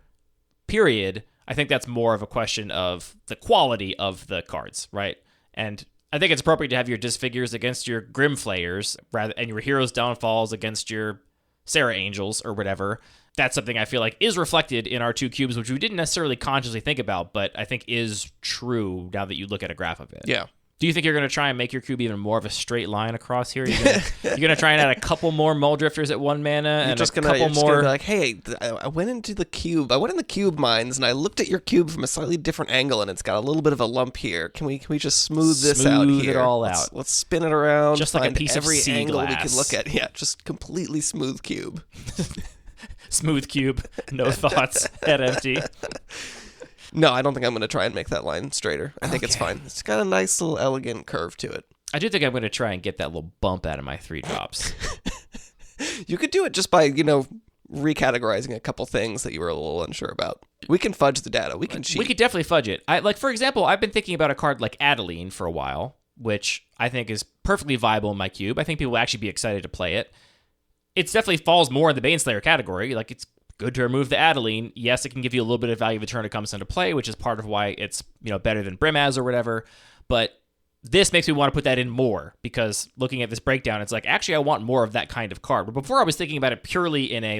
period, I think that's more of a question of the quality of the cards, right? And I think it's appropriate to have your Disfigures against your Grimflayers, and your Hero's Downfalls against your Sarah Angels, or whatever. That's something I feel like is reflected in our 2 cubes, which we didn't necessarily consciously think about, but I think is true now that you look at a graph of it. Yeah. Do you think you're going to try and make your cube even more of a straight line across here? You're going to try and add a couple more Muldrifters at 1 mana, and a couple more... Be like, hey, I went into the cube. I went in the cube mines, and I looked at your cube from a slightly different angle, and it's got a little bit of a lump here. Can we just smooth this out here? Smooth it all out. Let's spin it around. Just like a piece of every sea angle glass. we can look at. Yeah, just completely smooth cube. Smooth cube, no thoughts, head empty. No, I don't think I'm going to try and make that line straighter. I think it's fine. It's got a nice little elegant curve to it. I do think I'm going to try and get that little bump out of my 3 drops. You could do it just by, recategorizing a couple things that you were a little unsure about. We can fudge the data. We can cheat. We could definitely fudge it. For example, I've been thinking about a card like Adeline for a while, which I think is perfectly viable in my cube. I think people will actually be excited to play it. It definitely falls more in the Baneslayer category. Like, it's good to remove the Adeline. Yes, it can give you a little bit of value of a turn it comes into play, which is part of why it's, better than Brimaz or whatever. But this makes me want to put that in more, because looking at this breakdown, it's like, actually, I want more of that kind of card. But before I was thinking about it purely in a,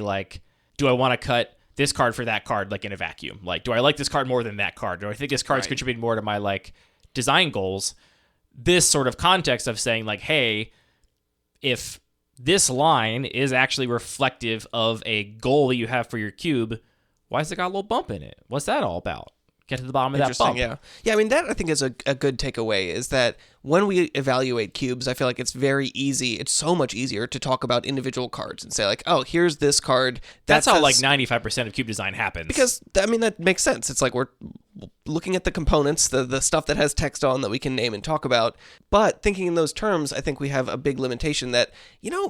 do I want to cut this card for that card, in a vacuum? Do I like this card more than that card? Do I think this card's contributing more to my, design goals? This sort of context of saying, hey, if this line is actually reflective of a goal that you have for your cube, why has it got a little bump in it? What's that all about? Get to the bottom of that bump. Yeah. I mean, that I think is a good takeaway, is that when we evaluate cubes, I feel like it's very easy. It's so much easier to talk about individual cards and say, oh, here's this card. That's how 95% of cube design happens. Because, that makes sense. It's like we're looking at the components, the stuff that has text on that we can name and talk about. But thinking in those terms, I think we have a big limitation that,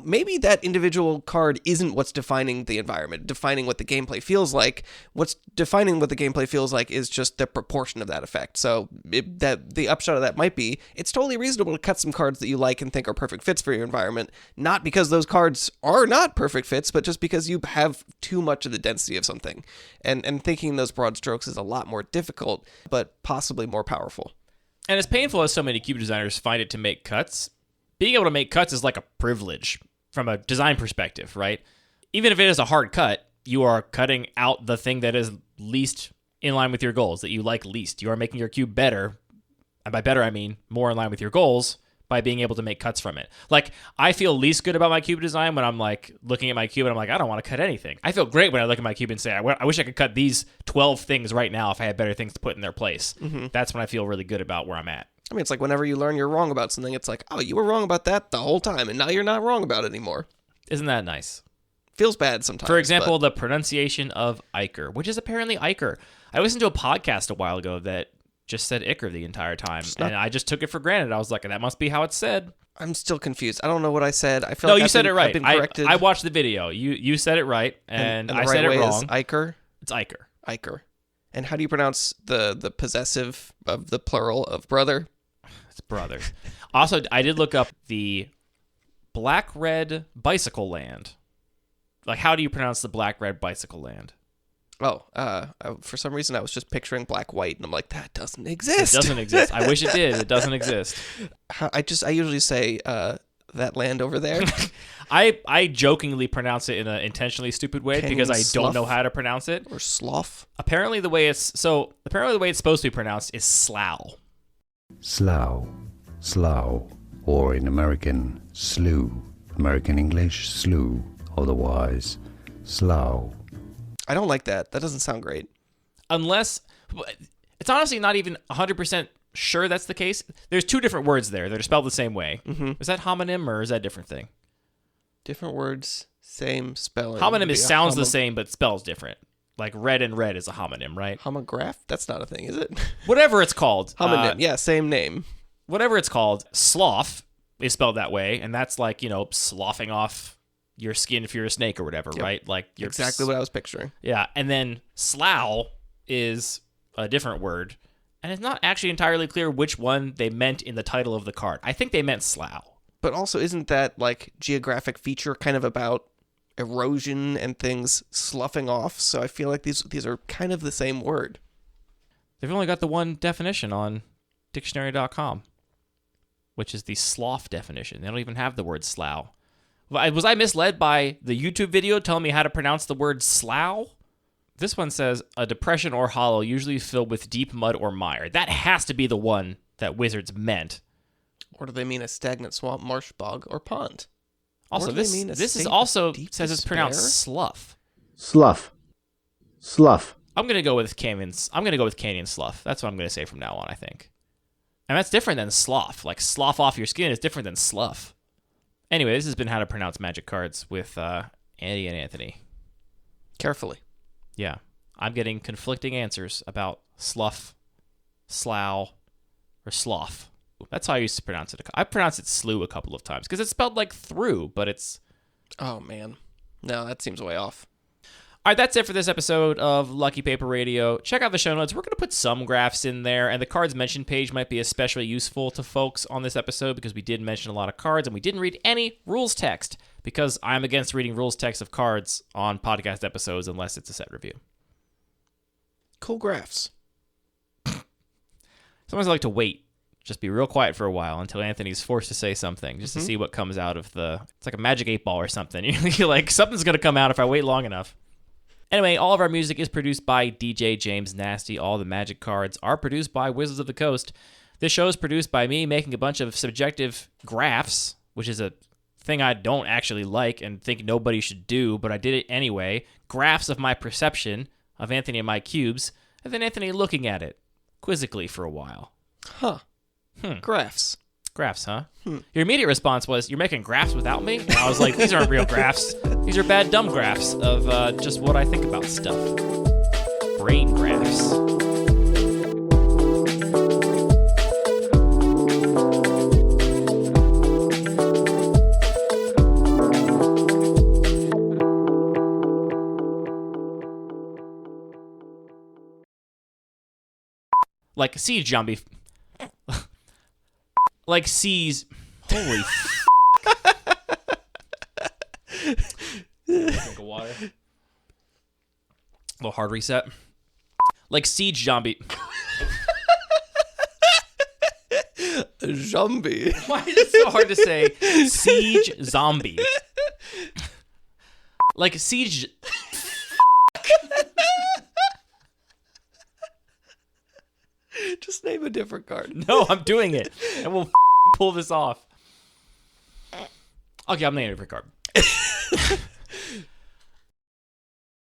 maybe that individual card isn't what's defining the environment, defining what the gameplay feels like. What's defining what the gameplay feels like is just the proportion of that effect. So the upshot of that might be, it's totally reasonable to cut some cards that you like and think are perfect fits for your environment, not because those cards are not perfect fits, but just because you have too much of the density of something. And thinking in those broad strokes is a lot more difficult, but possibly more powerful. And as painful as so many cube designers find it to make cuts, being able to make cuts is like a privilege from a design perspective, right? Even if it is a hard cut, you are cutting out the thing that is least in line with your goals, that you like least. You are making your cube better, and by better I mean more in line with your goals, by being able to make cuts from it. I feel least good about my cube design when I'm looking at my cube and I'm I don't want to cut anything. I feel great when I look at my cube and say, I wish I could cut these 12 things right now if I had better things to put in their place. Mm-hmm. That's when I feel really good about where I'm at. I mean, it's like whenever you learn you're wrong about something, it's like, oh, you were wrong about that the whole time, and now you're not wrong about it anymore. Isn't that nice? Feels bad sometimes. For example, the pronunciation of Iker, which is apparently Iker. I listened to a podcast a while ago that just said Iker the entire time, and I just took it for granted. I was like, that must be how it's said. I'm still confused. I don't know what I said. I feel no, like you said it right. I've been corrected. I watched the video. You said it right, and the I right said it way wrong. Is Iker? It's Iker. Iker. And how do you pronounce the possessive of the plural of brother? It's brother. Also, I did look up the Black-Red Bicycle Land. How do you pronounce the Black-Red Bicycle Land? Oh, for some reason I was just picturing black-white, and I'm like, that doesn't exist. It doesn't exist. I wish it did. It doesn't exist. I usually say that land over there. I jokingly pronounce it in an intentionally stupid way because I don't know how to pronounce it. Or slough. Apparently the way it's supposed to be pronounced is slough. Slough, slough, or in American, slough. American English, slough, otherwise, slough. I don't like that. That doesn't sound great. Unless, it's honestly not even 100% sure that's the case. There's 2 different words there that are spelled the same way. Mm-hmm. Is that homonym or is that a different thing? Different words, same spelling. Homonym sounds the same but spells different. Like red and red is a homonym, right? Homograph? That's not a thing, is it? Whatever it's called. Homonym, yeah, same name. Whatever it's called, slough is spelled that way, and that's sloughing off your skin if you're a snake or whatever, yep. Right? You're exactly what I was picturing. Yeah, and then slough is a different word, and it's not actually entirely clear which one they meant in the title of the card. I think they meant slough. But also, isn't that geographic feature kind of about erosion and things sloughing off? So I feel like these are kind of the same word. They've only got the one definition on dictionary.com, which is the slough definition. They don't even have the word slough. Was I misled by the YouTube video telling me how to pronounce the word slough? This one says, a depression or hollow usually filled with deep mud or mire. That has to be the one that Wizards meant. Or do they mean a stagnant swamp, marsh, bog, or pond? Also, this is also says it's pronounced slough. Slough. Slough. I'm gonna go with canyon slough. That's what I'm gonna say from now on, I think. And that's different than slough. Slough off your skin is different than slough. Anyway, this has been How to Pronounce Magic Cards with Andy and Anthony. Carefully. Yeah. I'm getting conflicting answers about slough, slough, or slough. That's how I used to pronounce it. I pronounced it slew a couple of times because it's spelled like through, but it's... Oh, man. No, that seems way off. All right, that's it for this episode of Lucky Paper Radio. Check out the show notes. We're going to put some graphs in there, and the cards mentioned page might be especially useful to folks on this episode because we did mention a lot of cards, and we didn't read any rules text because I'm against reading rules text of cards on podcast episodes unless it's a set review. Cool graphs. Sometimes I like to wait, just be real quiet for a while until Anthony's forced to say something, just to see what comes out of the... It's like a magic 8-ball or something. You're like, something's going to come out if I wait long enough. Anyway, all of our music is produced by DJ James Nasty. All the magic cards are produced by Wizards of the Coast. This show is produced by me making a bunch of subjective graphs, which is a thing I don't actually like and think nobody should do, but I did it anyway. Graphs of my perception of Anthony and my cubes, and then Anthony looking at it quizzically for a while. Huh. Graphs. Graphs, huh? Your immediate response was, you're making graphs without me? And I was like, these aren't real graphs. These are bad, dumb graphs of just what I think about stuff. Brain graphs. Like siege zombie. Like seas. Holy drink of water. A little hard reset. Like siege zombie. Zombie. Why is it so hard to say siege zombie? Like siege. Just name a different card. No, I'm doing it. And we'll pull this off. Okay, I'm naming a different card.